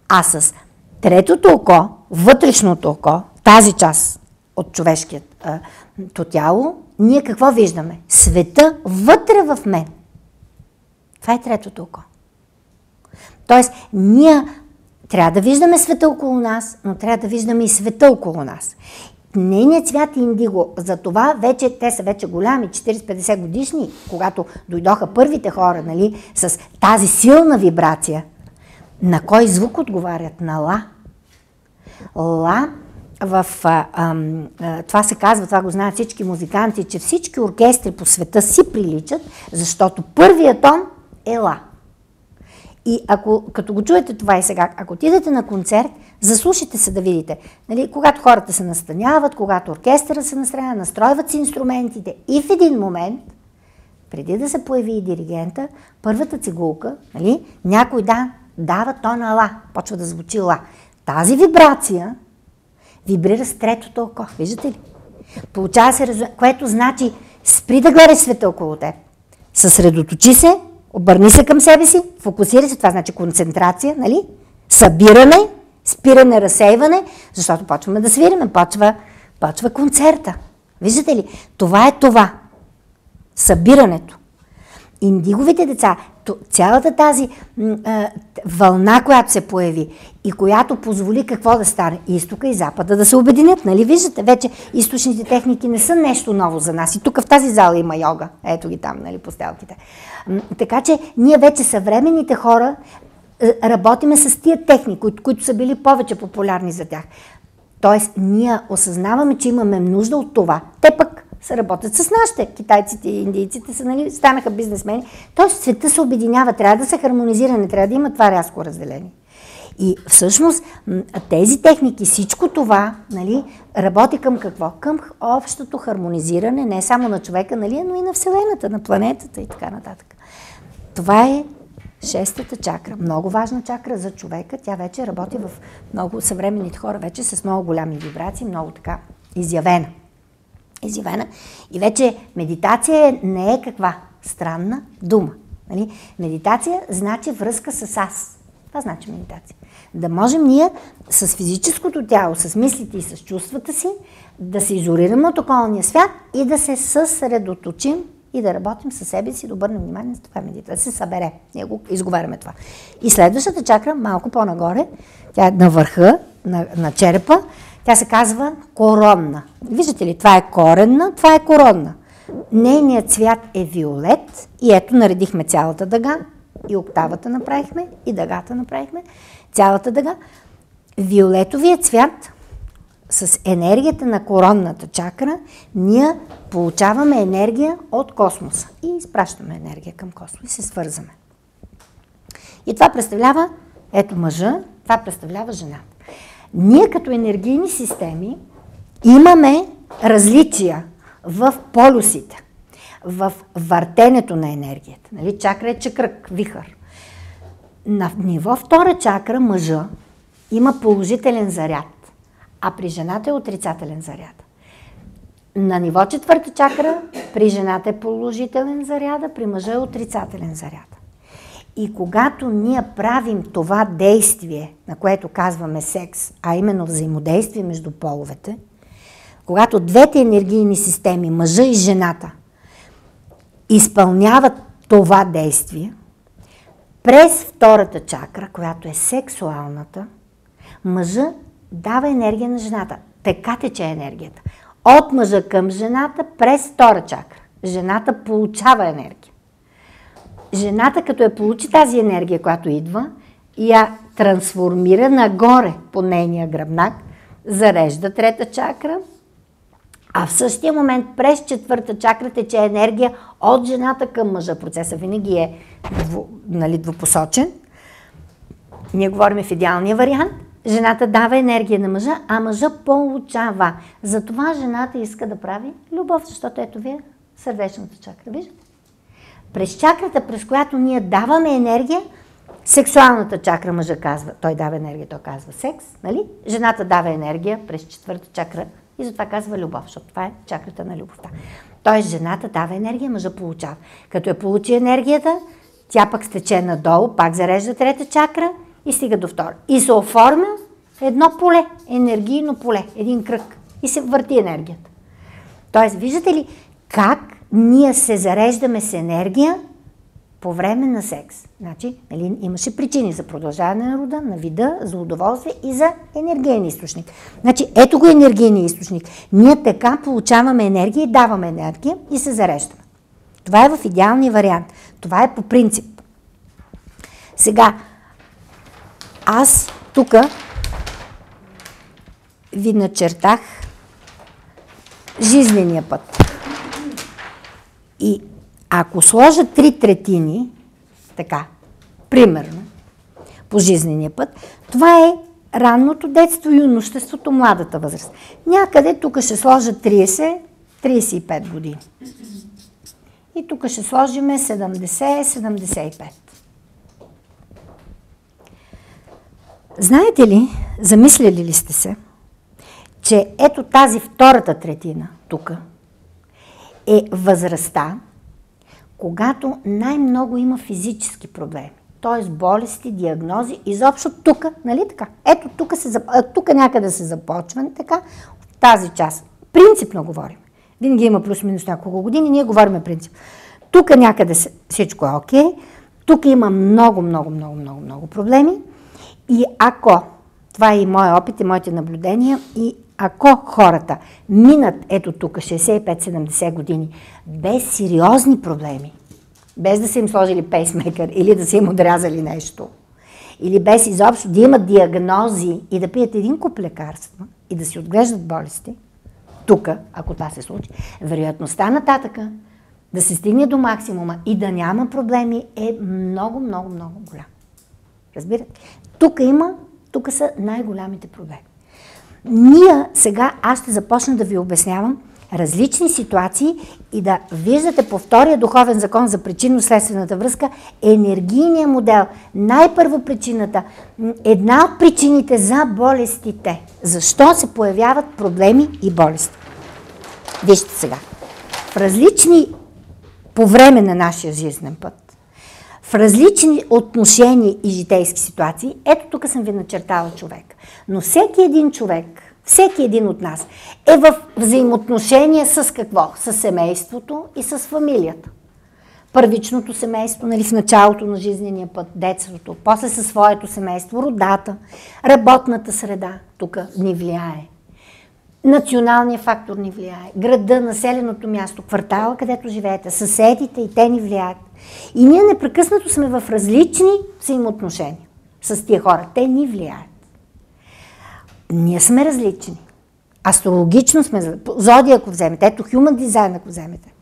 А с третото око, вътрешното око, тази част от човешкото тяло, ние какво виждаме? Света вътре в мен. Това е третото око. Тоест, ние трябва да виждаме света около нас, но трябва да виждаме и света около нас. Нейният цвят е индиго. Затова те са вече голями, 40-50 годишни, когато дойдоха първите хора, нали, с тази силна вибрация. На кой звук отговарят? На ла. Ла това се казва, това го знаят всички музиканти, че всички оркестри по света си приличат, защото първият тон е ла. И като го чуете това и сега, ако отидете на концерт, заслушайте се да видите. Нали, когато хората се настаняват, когато оркестъра се настранява, настройват си инструментите и в един момент, преди да се появи и диригента, първата цигулка, нали, някой дава тона ла, почва да звучи ла. Тази вибрация вибрира с третото око. Виждате ли? Получава се, което значи спри да гледаш света около теб. Съсредоточи се, обърни се към себе си, фокусирай се, това значи концентрация, нали? Събиране, спиране, разсейване, защото почваме да свириме, почва концерта. Виждате ли? Това е това. Събирането. Индиговите деца, цялата тази вълна, която се появи и която позволи какво да стане? Изтока и запада да се обединят, нали? Виждате, вече източните техники не са нещо ново за нас. И тук в тази зала има йога. Ето ги там, нали, по стелките. Така че ние вече съвременните хора работиме с тия техники, които са били повече популярни за тях. Тоест, ние осъзнаваме, че имаме нужда от това. Те пък се работят с нашите. Китайците и индийците нали, станаха бизнесмени. Тоест, света се обединява, трябва да се хармонизира, не трябва да има това рязко разделение. И всъщност тези техники, всичко това, нали, работи към какво? Към общото хармонизиране, не само на човека, нали, но и на Вселената, на планетата и така нататък. Това е шестата чакра. Много важна чакра за човека. Тя вече работи в много съвременните хора, вече с много голями вибрации, много така изявена. И вече медитация не е каква? Странна дума. Нали? Медитация значи връзка с аз. Това значи медитация. Да можем ние с физическото тяло, с мислите и с чувствата си да се изолираме от околния свят и да се съсредоточим и да работим със себе си, да обърнем внимание на това медитация, да се събере. Ние го изговаряме това. И следващата чакра, малко по-нагоре, тя е на върха, на черепа, тя се казва коронна. Виждате ли, това е коренна, това е коронна. Нейният цвят е виолет и ето наредихме цялата дъга и октавата направихме и дъгата направихме. Цялата дъга. Виолетовия цвят с енергията на коронната чакра ние получаваме енергия от космоса и изпращаме енергия към космоса и се свързваме. И това представлява, ето мъжа, това представлява жената. Ние като енергийни системи имаме различия в полюсите, в въртенето на енергията. Нали? Чакра е чакрък, вихър. На ниво втора чакра мъжа има положителен заряд, а при жената е отрицателен заряд. На ниво четвърта чакра при жената е положителен заряд, при мъжа е отрицателен заряд. И когато ние правим това действие, на което казваме секс, а именно взаимодействие между половете, когато двете енергийни системи, мъжа и жената, изпълняват това действие, през втората чакра, която е сексуалната, мъжа дава енергия на жената. Така тече енергията. От мъжа към жената през втора чакра. Жената получава енергия. Жената, като я получи тази енергия, която идва, я трансформира нагоре по нейния гръбнак, зарежда трета чакра, а в същия момент през четвърта чакра тече енергия от жената към мъжа. Процесът винаги е двупосочен. Ние говорим в идеалния вариант. Жената дава енергия на мъжа, а мъжа получава. Затова жената иска да прави любов, защото ето вие сърдечната чакра. Виждате? През чакрата, през която ние даваме енергия, сексуалната чакра мъжа казва, той дава енергия, той казва секс, нали? Жената дава енергия през четвърта чакра и затова казва любов, защото това е чакрата на любовта. Тоест жената дава енергия, мъжа получава. Като я получи енергията, тя пък стече надолу, пак зарежда трета чакра и стига до втора. И се оформя едно поле, енергийно поле, един кръг и се върти енергията. Тоест, виждате ли как ние се зареждаме с енергия по време на секс? Значи, нали, имаше причини за продължаване на рода, на вида, за удоволствие и за енергиен източник. Значи, ето го енергийния източник. Ние така получаваме енергия и даваме енергия и се зареждаме. Това е в идеалния вариант. Това е по принцип. Сега, аз тук ви начертах жизнения път. И ако сложа 3/3, така, примерно, по жизнения път, това е ранното детство, юношеството, младата възраст. Някъде тук ще сложа 30-35 години. И тук ще сложим 70-75. Знаете ли, замисляли ли сте се, че ето тази втората третина тук е възрастта, когато най-много има физически проблеми. Т.е. болести, диагнози, изобщо тук, нали така? Ето тук някъде се започва, така, в тази част. Принципно говорим. Винаги има плюс-минус няколко години, ние говорим принцип. Тук някъде всичко е окей, тук има много проблеми и ако, това е и моят опит и моите наблюдения, и ако хората минат ето тук 65-70 години без сериозни проблеми, без да са им сложили пейсмейкър или да са им отрязали нещо, или без изобщо да имат диагнози и да пият един куп лекарства и да си отглеждат болести, тук, ако това се случи, вероятността нататъка да се стигне до максимума и да няма проблеми е много голям. Разбирате? Тук са най-голямите проблеми. Ние сега, аз ще започна да ви обяснявам различни ситуации и да виждате по втория духовен закон за причинно-следствената връзка енергийния модел. Най-първо причината, една от причините за болестите. Защо се появяват проблеми и болести? Вижте сега. В различни, по време на нашия жизнен път, в различни отношения и житейски ситуации, ето тук съм ви начертала човек. Но всеки един човек, всеки един от нас е в взаимоотношение с какво? С семейството и с фамилията. Първичното семейство, нали, в началото на жизнения път, детството, после със своето семейство, родата, работната среда, тук ни влияе. Националният фактор ни влияе, града, населеното място, квартала, където живеете, съседите и те ни влияят. И ние непрекъснато сме в различни взаимоотношения с тия хора. Те ни влияят. Ние сме различни. Астрологично сме, зодия ако вземете, ето Human Design ако вземете.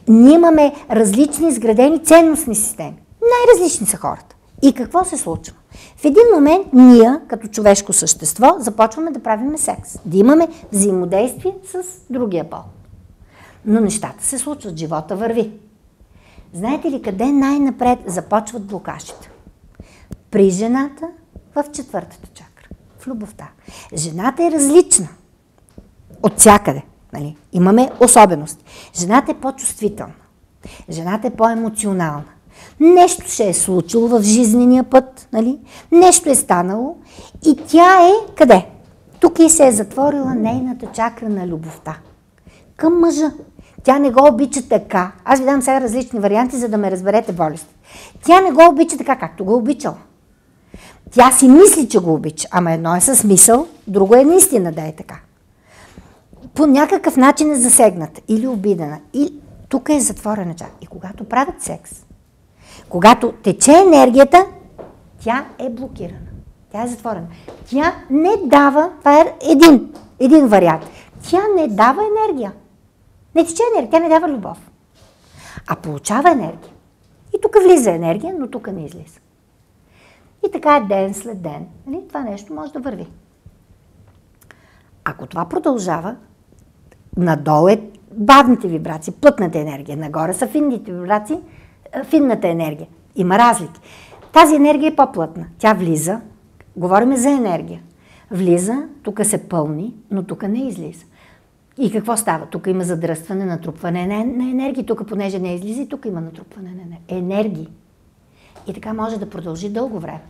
Ние имаме различни изградени ценностни системи. Най-различни са хората. И какво се случва? В един момент ние, като човешко същество, започваме да правим секс. Да имаме взаимодействие с другия пол. Но нещата се случват, живота върви. Знаете ли къде най-напред започват блокажите? При жената в четвъртата чакра, в любовта. Жената е различна от всякъде. Нали? Имаме особености. Жената е по-чувствителна. Жената е по-емоционална. Нещо ще е случило в жизнения път, нали? Нещо е станало и тя е къде? Тук и се е затворила нейната чакра на любовта. Към мъжа. Тя не го обича така. Аз ви дам сега различни варианти, за да ме разберете болести. Тя не го обича така, както го е обичала. Тя си мисли, че го обича, ама едно е със мисъл, друго е наистина да е така. По някакъв начин е засегната или обидена. И тук е затворена чакра. И когато правят секс, когато тече енергията, тя е блокирана. Тя е затворена. Тя не дава, това е един вариант. Тя не дава енергия. Не тече енергия, тя не дава любов. А получава енергия. И тук влиза енергия, но тук не излиза. И така е ден след ден. Нали? Това нещо може да върви. Ако това продължава, надолу е бавните вибрации, плътната енергия, нагоре са финните вибрации, финната енергия. Има разлики. Тази енергия е по-плътна. Тя влиза, говорим за енергия. Влиза, тук се пълни, но тук не излиза. И какво става? Тук има задръстване, натрупване на енергия. Тук, понеже не излиза, и тук има натрупване на енергии. И така може да продължи дълго време.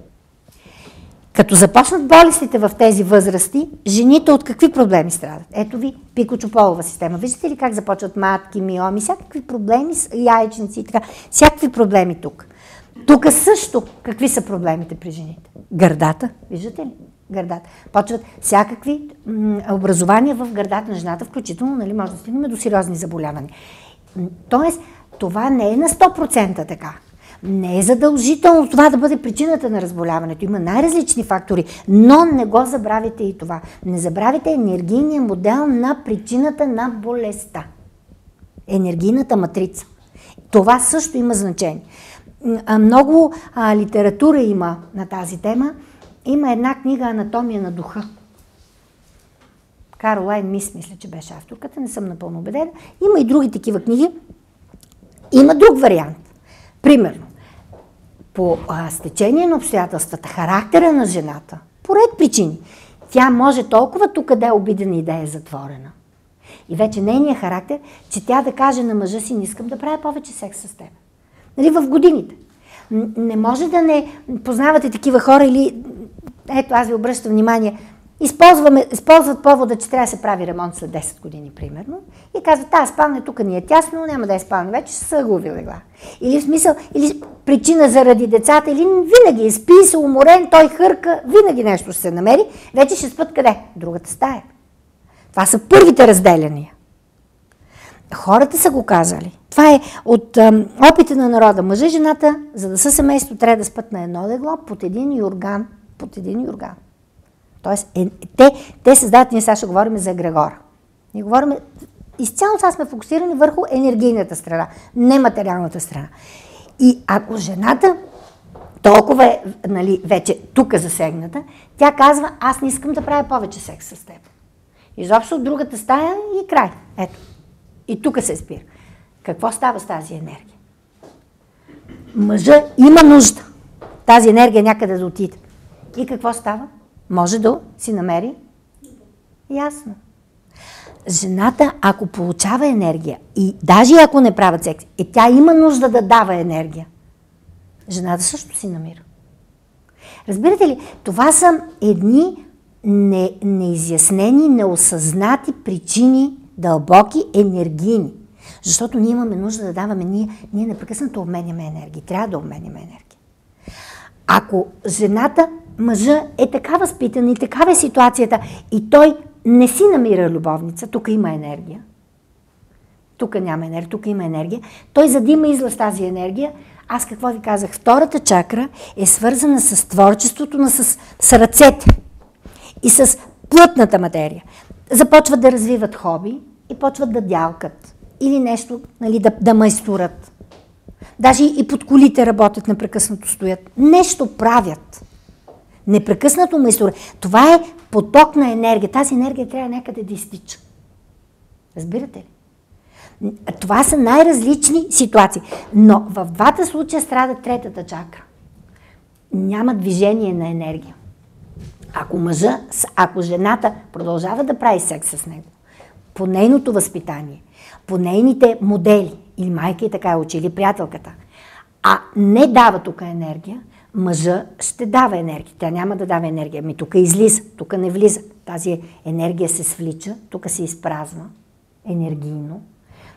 Като започнат болестите в тези възрасти, жените от какви проблеми страдат? Ето ви пикочополова система. Виждате ли как започват матки, миоми, всякакви проблеми, яйчници и така. Всякакви проблеми тук. Тук също какви са проблемите при жените? Гърдата, виждате ли? Гърдата. Почват всякакви образования в гърдата на жената, включително, нали, може да стигнем до сериозни заболявания. Тоест, това не е на 100% така. Не е задължително това да бъде причината на разболяването. Има най-различни фактори, но не го забравяйте и това. Не забравяйте енергийния модел на причината на болестта. Енергийната матрица. Това също има значение. Много литература има на тази тема. Има една книга "Анатомия на духа". Каролайн Мис, мисля, че беше авторката, не съм напълно убедена. Има и други такива книги. Има друг вариант. Примерно, по стечение на обстоятелствата, характера на жената, по ред причини, тя може толкова тук да е обидена и да е затворена. И вече нейният характер, че тя да каже на мъжа си: "Не искам да правя повече секс с теб." Нали, в годините. Не може да не познавате такива хора или, ето, аз ви обръщам внимание, използват повода, че трябва да се прави ремонт след 10 години, примерно, и казват: "Тази спалня тук ни е тясно, няма да е спалня вече, ще са ъглови легла." Или в смисъл, или причина заради децата, или винаги спи, се уморен, той хърка, винаги нещо ще се намери, вече ще спят къде? Другата стая. Това са първите разделяния. Хората са го казали. Това е от опита на народа. Мъжа и жената, за да са семейство, трябва да спят на едно легло, под един юрган. Под един юрган. Тоест, те създават, ние сега ще говорим за егрегора. Ние говорим, изцяло сега сме фокусирани върху енергийната страна, нематериалната страна. И ако жената толкова е, нали, вече тук е засегната, тя казва: "Аз не искам да правя повече секс с теб." Изобщо от другата стая и край. Ето. И тук се спира. Какво става с тази енергия? Мъжа има нужда тази енергия някъде да отиде. И какво става? Може да си намери? Ясно. Жената, ако получава енергия, и даже ако не правят секс, тя има нужда да дава енергия. Жената също си намира. Разбирате ли? Това са едни неизяснени, неосъзнати причини, дълбоки, енергийни. Защото ние имаме нужда да даваме, ние непрекъснато обменяме енергия. Трябва да обменяме енергия. Ако жената, мъжа е така възпитан и такава е ситуацията и той не си намира любовница, тук има енергия. Тук няма енергия, тук има енергия. Той, за да има излъз тази енергия, аз какво ви казах? Втората чакра е свързана с творчеството, с ръцете и с плътната материя. Започват да развиват хоби и почват да дялкат. Или нещо, нали, да майсторат. Даже и под колите работят, непрекъснато стоят. Нещо правят. Непрекъснато майсторят. Това е поток на енергия. Тази енергия трябва някъде да изтича. Разбирате ли? Това са най-различни ситуации. Но в двата случая страда третата чакра. Няма движение на енергия. Ако жената продължава да прави секс с него, по нейното възпитание, по нейните модели, или майка и така е учи, или приятелката, а не дава тук енергия, мъжа ще дава енергия. Тя няма да дава енергия. Ами тук излиза, тук не влиза. Тази енергия се свлича, тук се изпразва енергийно.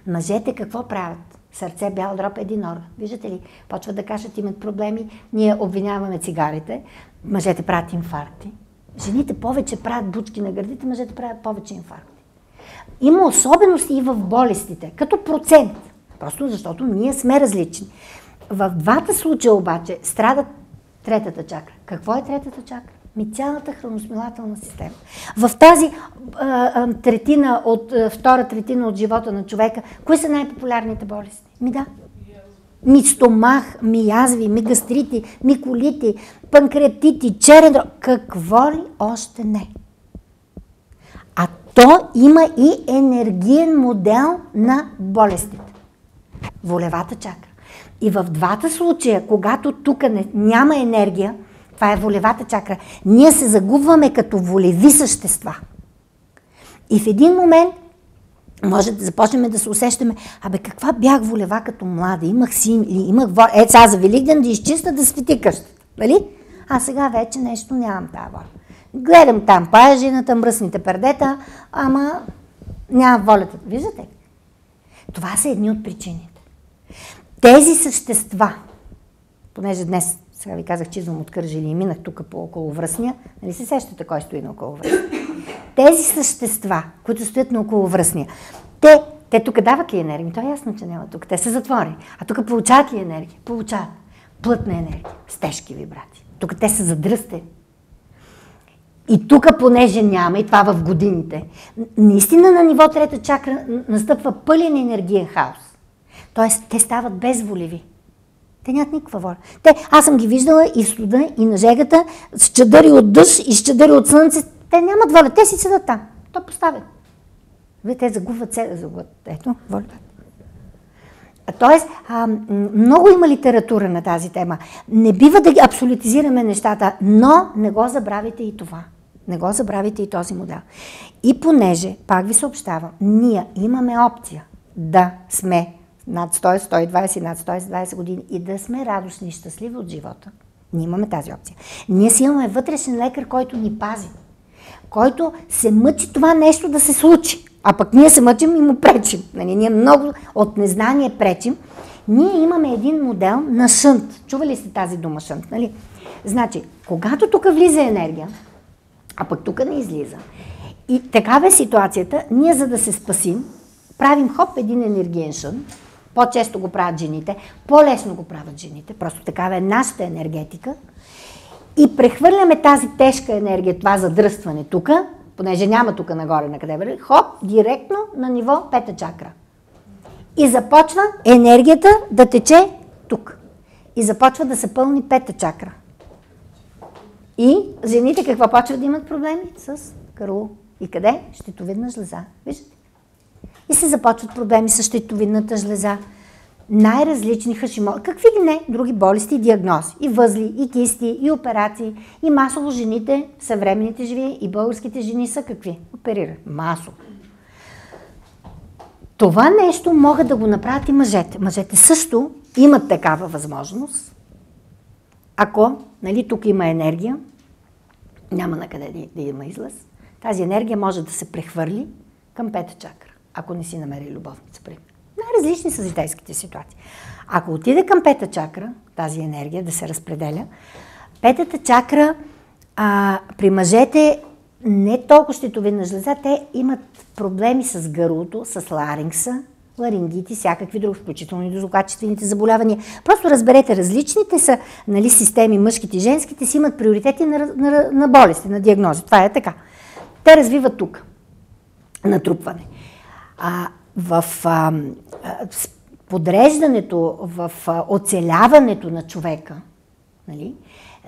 Мъжете какво правят? Сърце, бял дроб, един орган. Виждате ли? Почват да кажат, имат проблеми. Ние обвиняваме цигарите. Мъжете правят инфаркти. Жените повече правят бучки на гърдите, мъжете правят повече инфаркти. Има особености и в болестите, като процент. Просто защото ние сме различни. В двата случая обаче страдат третата чакра. Какво е третата чакра? Цялата храносмилателна система. В тази втора третина от живота на човека, кои са най-популярните болести? Да. ми стомах, ми язви, ми гастрити, ми колити, панкреатити, черен дроб, какво ли още не. А то има и енергиен модел на болестите. Волевата чакра. И в двата случая, когато тук няма енергия, това е волевата чакра, ние се загубваме като волеви същества. И в един момент може да започнем да се усещаме, каква бях волева като млада, имах сили, имах воля. Сега за Великден да изчиста, да свети къщата, нали? А сега вече нещо нямам тази воля. Гледам там паяжината, мръсните пердета, ама нямам волята. Виждате? Това са едни от причините. Тези същества, понеже днес, сега ви казах, че идвам от Кърджали и минах тук по околовръстния, нали се сещате кой стои на околовръстния? Тези същества, които стоят на околовръстния, те тук дават ли енергия? То е ясно, че няма тук. Те са затворени. А тук получават ли енергия? Получават. Плътна енергия, с тежки вибрации. Тук те са задръстени. И тук, понеже няма, и това в годините, наистина на ниво трета чакра настъпва пълен енергиен хаос. Тоест, те стават безволеви. Те нямат никаква воля. Аз съм ги виждала и в студа, и на жегата, с чадъри от дъжд и с чадъри от слънце. Те нямат воля. Те си седат там. То поставят. Те загубват се да загубват. Ето, волята. Тоест, много има литература на тази тема. Не бива да ги абсолютизираме нещата, но не го забравяйте и това. Не го забравяйте и този модел. И понеже, пак ви съобщавам, ние имаме опция да сме над 100, 120, над 120 години и да сме радостни и щастливи от живота. Ние имаме тази опция. Ние си имаме вътрешен лекар, който ни пази, който се мъчи това нещо да се случи. А пък ние се мъчим и му пречим. Нали? Ние много от незнание пречим. Ние имаме един модел на шънт. Чували сте тази дума шънт, нали? Значи, когато тук влиза енергия, а пък тук не излиза, и такава е ситуацията, ние за да се спасим, правим един енергиен шънт. По-често го правят жените, по-лесно го правят жените, просто такава е нашата енергетика. И прехвърляме тази тежка енергия, това задръстване тук, понеже няма тук нагоре на къде бъде, директно на ниво пета чакра. И започва енергията да тече тук. И започва да се пълни пета чакра. И жените какво почват да имат проблеми? С гърло. И къде? Щитовидна жлеза. Виждате? И се започват проблеми с щитовидната жлеза. Най-различни хашимо, какви ли не, други болести и диагнози. И възли, и кисти, и операции. И масово жените, съвременните жени и българските жени са какви? Оперират. Масово. Това нещо могат да го направят и мъжете. Мъжете също имат такава възможност. Ако, нали, тук има енергия, няма на къде да има излъз, тази енергия може да се прехвърли към пета чакра, ако не си намери любовница. Най-различни са житейските ситуации. Ако отиде към пета чакра, тази енергия да се разпределя, петата чакра при мъжете не толкова щитовидна жлеза, те имат проблеми с гърлото, с ларингса, ларингити, всякакви други, включително и до злокачествените заболявания. Просто разберете, различните са, нали, системи, мъжките и женските си имат приоритети на болести, на диагнози. Това е така. Те развиват тук натрупване. В подреждането, в оцеляването на човека, нали,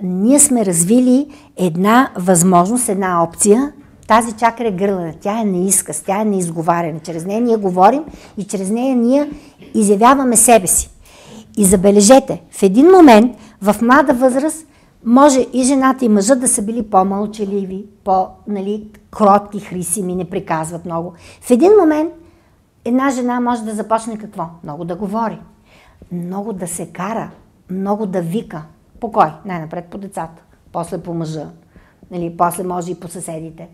ние сме развили една възможност, една опция. Тази чакра е гърлена, тя е неизказ, тя е неизговарена. Чрез нея ние говорим и чрез нея ние изявяваме себе си. И забележете, в един момент, в млада възраст, може и жената и мъжът да са били по-мълчаливи, кротки, хрисими, не приказват много. В един момент една жена може да започне какво? Много да говори, много да се кара, много да вика. По кой? Най-напред по децата, после по мъжа, нали, после може и по съседите.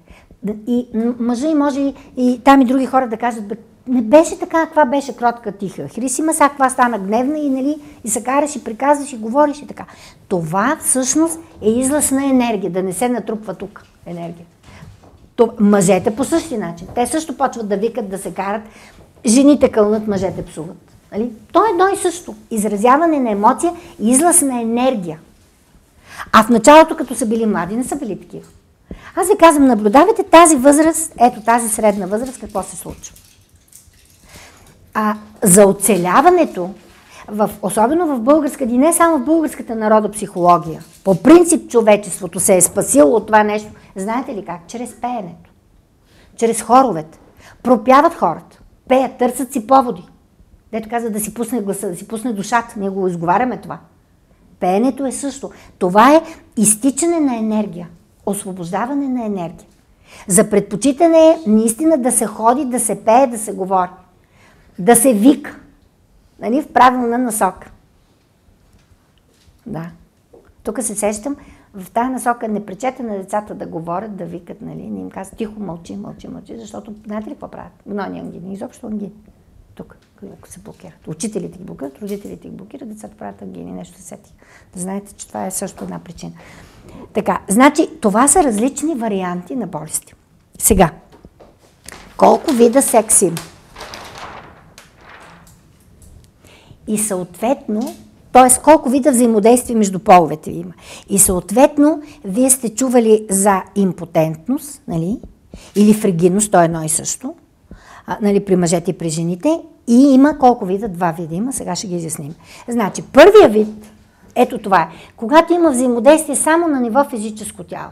И мъжа и може и там и други хора да кажат, не беше така, каква беше кротка, тиха, хрисима, сега каква стана гневна и, нали, и се караш и приказваш и говориш и така. Това всъщност е излъз на енергия, да не се натрупва тук енергия. Мъжете по същия начин. Те също почват да викат, да се карат. Жените кълнат, мъжете псуват. Нали? То е едно и също. Изразяване на емоция и излъз на енергия. А в началото, като са били млади, не са били такива. Аз ви казвам, наблюдавайте тази възраст, ето тази средна възраст, какво се случва. За оцеляването, особено в българската, и не само в българската народопсихология. По принцип човечеството се е спасило от това нещо. Знаете ли как? Чрез пеенето. Чрез хоровете. Пропяват хората. Пеят, търсят си поводи. Дето каза да си пусне гласа, да си пусне душата. Ние го изговаряме това. Пеенето е също. Това е изтичане на енергия. Освобождаване на енергия. За предпочитане е наистина да се ходи, да се пее, да се говори. Да се вика. Нали? В правилна насока. Да. Тук се сещам, в тази насока не пречете на децата да говорят, да викат, нали? Не им казват тихо, мълчи, защото знаете ли какво правят? Гнойни ангини, изобщо ангини. Тук, ако се блокират. Учителите ги блокират, родителите ги блокират, децата правят ангини, нещо се сетих. Да знаете, че това е също една причина. Така, значи, това са различни варианти на болести. Сега, колко вида секс има? И съответно, т.е. колко вида взаимодействие между половете има. И съответно, вие сте чували за импотентност, нали? Или фригидност, то е едно и също, нали, при мъжете и при жените. И има колко вида? 2 вида има, сега ще ги изясним. Значи, първия вид, ето това е, когато има взаимодействие само на ниво физическо тяло.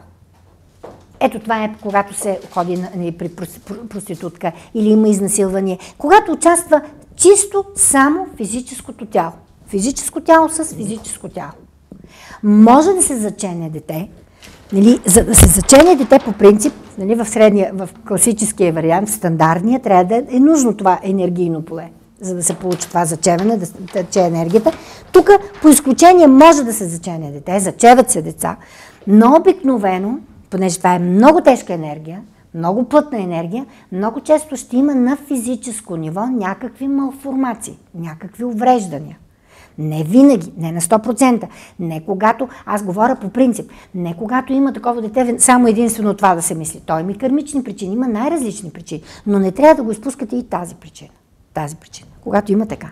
Ето това е, когато се ходи при проститутка или има изнасилване. Когато участва чисто само физическото тяло. Физическо тяло с физическо тяло. Може да се зачене дете. Нали, за да се зачене дете по принцип, нали, в класическия вариант, стандартния, трябва да е нужно това енергийно поле, за да се получи това зачеване, да тече енергията. Тук по изключение може да се зачене дете, зачеват се деца, но обикновено, понеже това е много тежка енергия, много плътна енергия, много често ще има на физическо ниво някакви малформации, някакви увреждания. Не винаги, не на 100%, не когато, аз говоря по принцип, не когато има такова дете, само единствено това да се мисли. Той има кармични причини, има най-различни причини, но не трябва да го изпускате и тази причина, когато има така.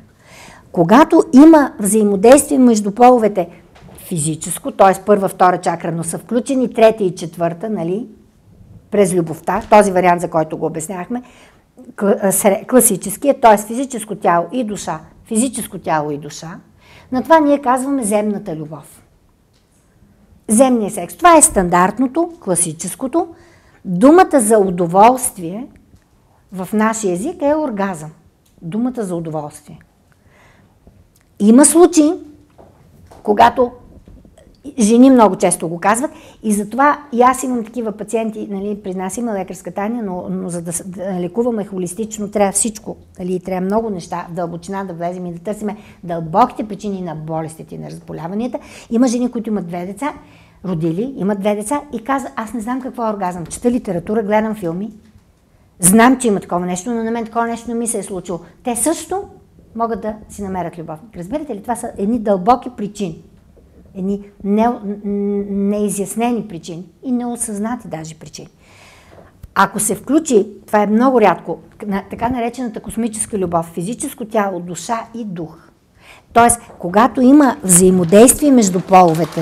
Когато има взаимодействие между половете физическо, т.е. първа, втора чакра, но са включени трета и четвърта, нали, през любовта, този вариант, за който го обясняхме, класическия, т.е. физическо тяло и душа, физическо тяло и душа, на това ние казваме земната любов. Земния секс. Това е стандартното, класическото. Думата за удоволствие в нашия език е оргазъм. Думата за удоволствие. Има случаи, когато жени много често го казват и затова и аз имам такива пациенти, нали, при нас има лекарска тайна, но за да лекуваме холистично трябва всичко, нали, трябва много неща, в дълбочина да влезем и да търсим дълбоките причини на болестите и на разболяванията. Има жени, които имат 2 деца, родили, имат 2 деца и казват, аз не знам какво е оргазъм, чета литература, гледам филми, знам, че има такова нещо, но на мен такова нещо не ми се е случило. Те също могат да си намерят любов. Разбирате ли, това са едни дълбоки причини. Едни неизяснени причини и неосъзнати даже причини. Ако се включи, това е много рядко, така наречената космическа любов, физическо тяло, душа и дух. Тоест, когато има взаимодействие между половете,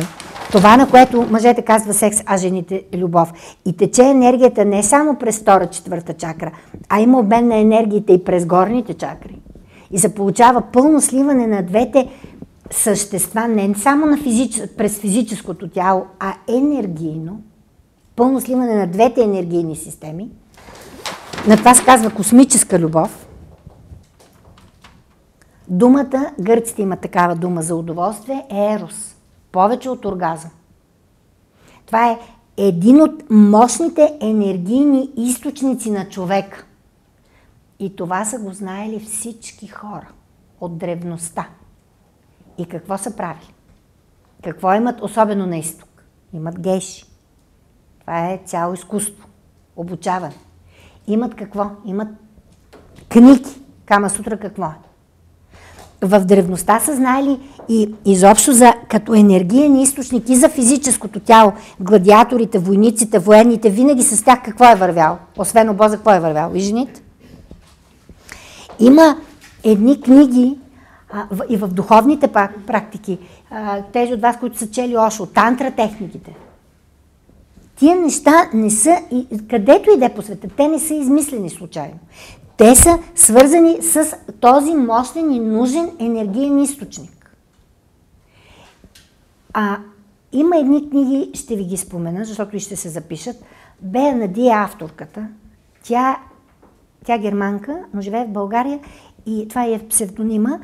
това, на което мъжете казва секс, а жените любов, и тече енергията не само през втора, четвърта чакра, а има обмен на енергиите и през горните чакри. И се получава пълно сливане на двете същества, не само през физическото тяло, а енергийно, пълно сливане на двете енергийни системи. На това се казва космическа любов. Думата, гърците имат такава дума за удоволствие, е ерос, повече от оргазъм. Това е един от мощните енергийни източници на човека. И това са го знаели всички хора от древността. И какво са правили? Какво имат, особено на изток? Имат гейши. Това е цяло изкуство. Обучаване. Имат какво? Имат книги. Кама Сутра какво е? В древността са знаели и изобщо като енергиен източник и за физическото тяло. Гладиаторите, войниците, военните, винаги с тях какво е вървял? Освен обоза, какво е вървял? И жените? Има едни книги, и в духовните практики, тези от вас, които са чели Ошо, тантра техниките, Тия неща не са, където иде по света, те не са измислени случайно. Те са свързани с този мощен и нужен енергиен източник. Има едни книги, ще ви ги спомена, защото и ще се запишат. Беа Нади е авторката. Тя германка, но живее в България и това е псевдонима.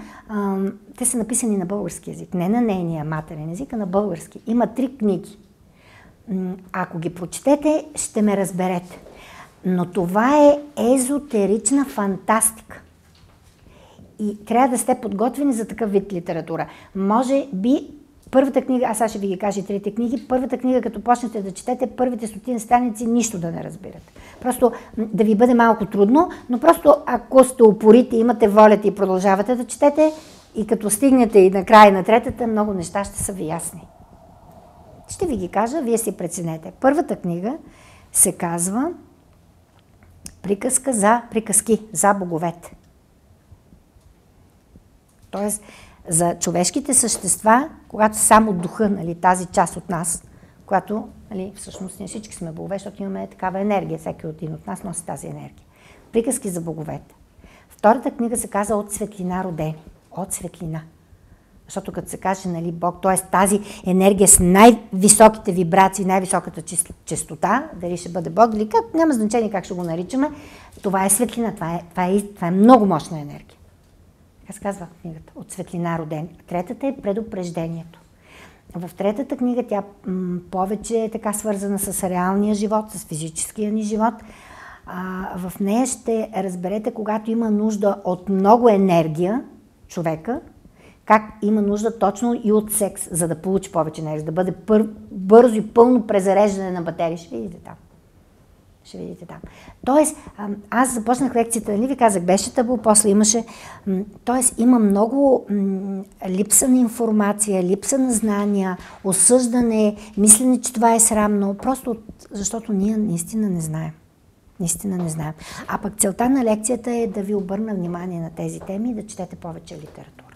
Те са написани на български език, не на нейния матерен език, а на български. Има 3 книги. Ако ги прочетете, ще ме разберете. Но това е езотерична фантастика. И трябва да сте подготвени за такъв вид литература. Може би първата книга, аз сега ще ви ги кажа 3 книги, първата книга, като почнете да четете, първите 100 страници нищо да не разбирате. Просто да ви бъде малко трудно, но просто ако сте упорити, имате волята и продължавате да четете, и като стигнете и на края на 3-та, много неща ще са ви ясни. Ще ви ги кажа, вие си преценете. Първата книга се казва Приказки за боговете. Тоест, за човешките същества, когато само духа, нали, тази част от нас, която, нали, всъщност ние всички сме богове, защото имаме такава енергия, всеки един от нас носи тази енергия. Приказки за боговете. Втората книга се казва От светлина родени. От светлина. Защото като се каже, нали, Бог, т.е. тази енергия с най-високите вибрации, най-високата честота, дали ще бъде Бог, или как, няма значение как ще го наричаме, това е светлина, това е много мощна енергия. Така се казва книгата, От светлина родени. Третата е предупреждението. В третата книга тя повече е така свързана с реалния живот, с физическия ни живот. В нея ще разберете, когато има нужда от много енергия, човека, как има нужда точно и от секс, за да получи повече енергия, за да бъде бързо и пълно презареждане на батерии. Ще видите там. Ще видите там. Тоест, аз започнах лекцията, нали ви казах, беше табу, после имаше... Тоест, има много липса на информация, липса на знания, осъждане, мислене, че това е срамно, просто защото ние наистина не знаем. Наистина не знаем. А пък целта на лекцията е да ви обърна внимание на тези теми и да четете повече литература.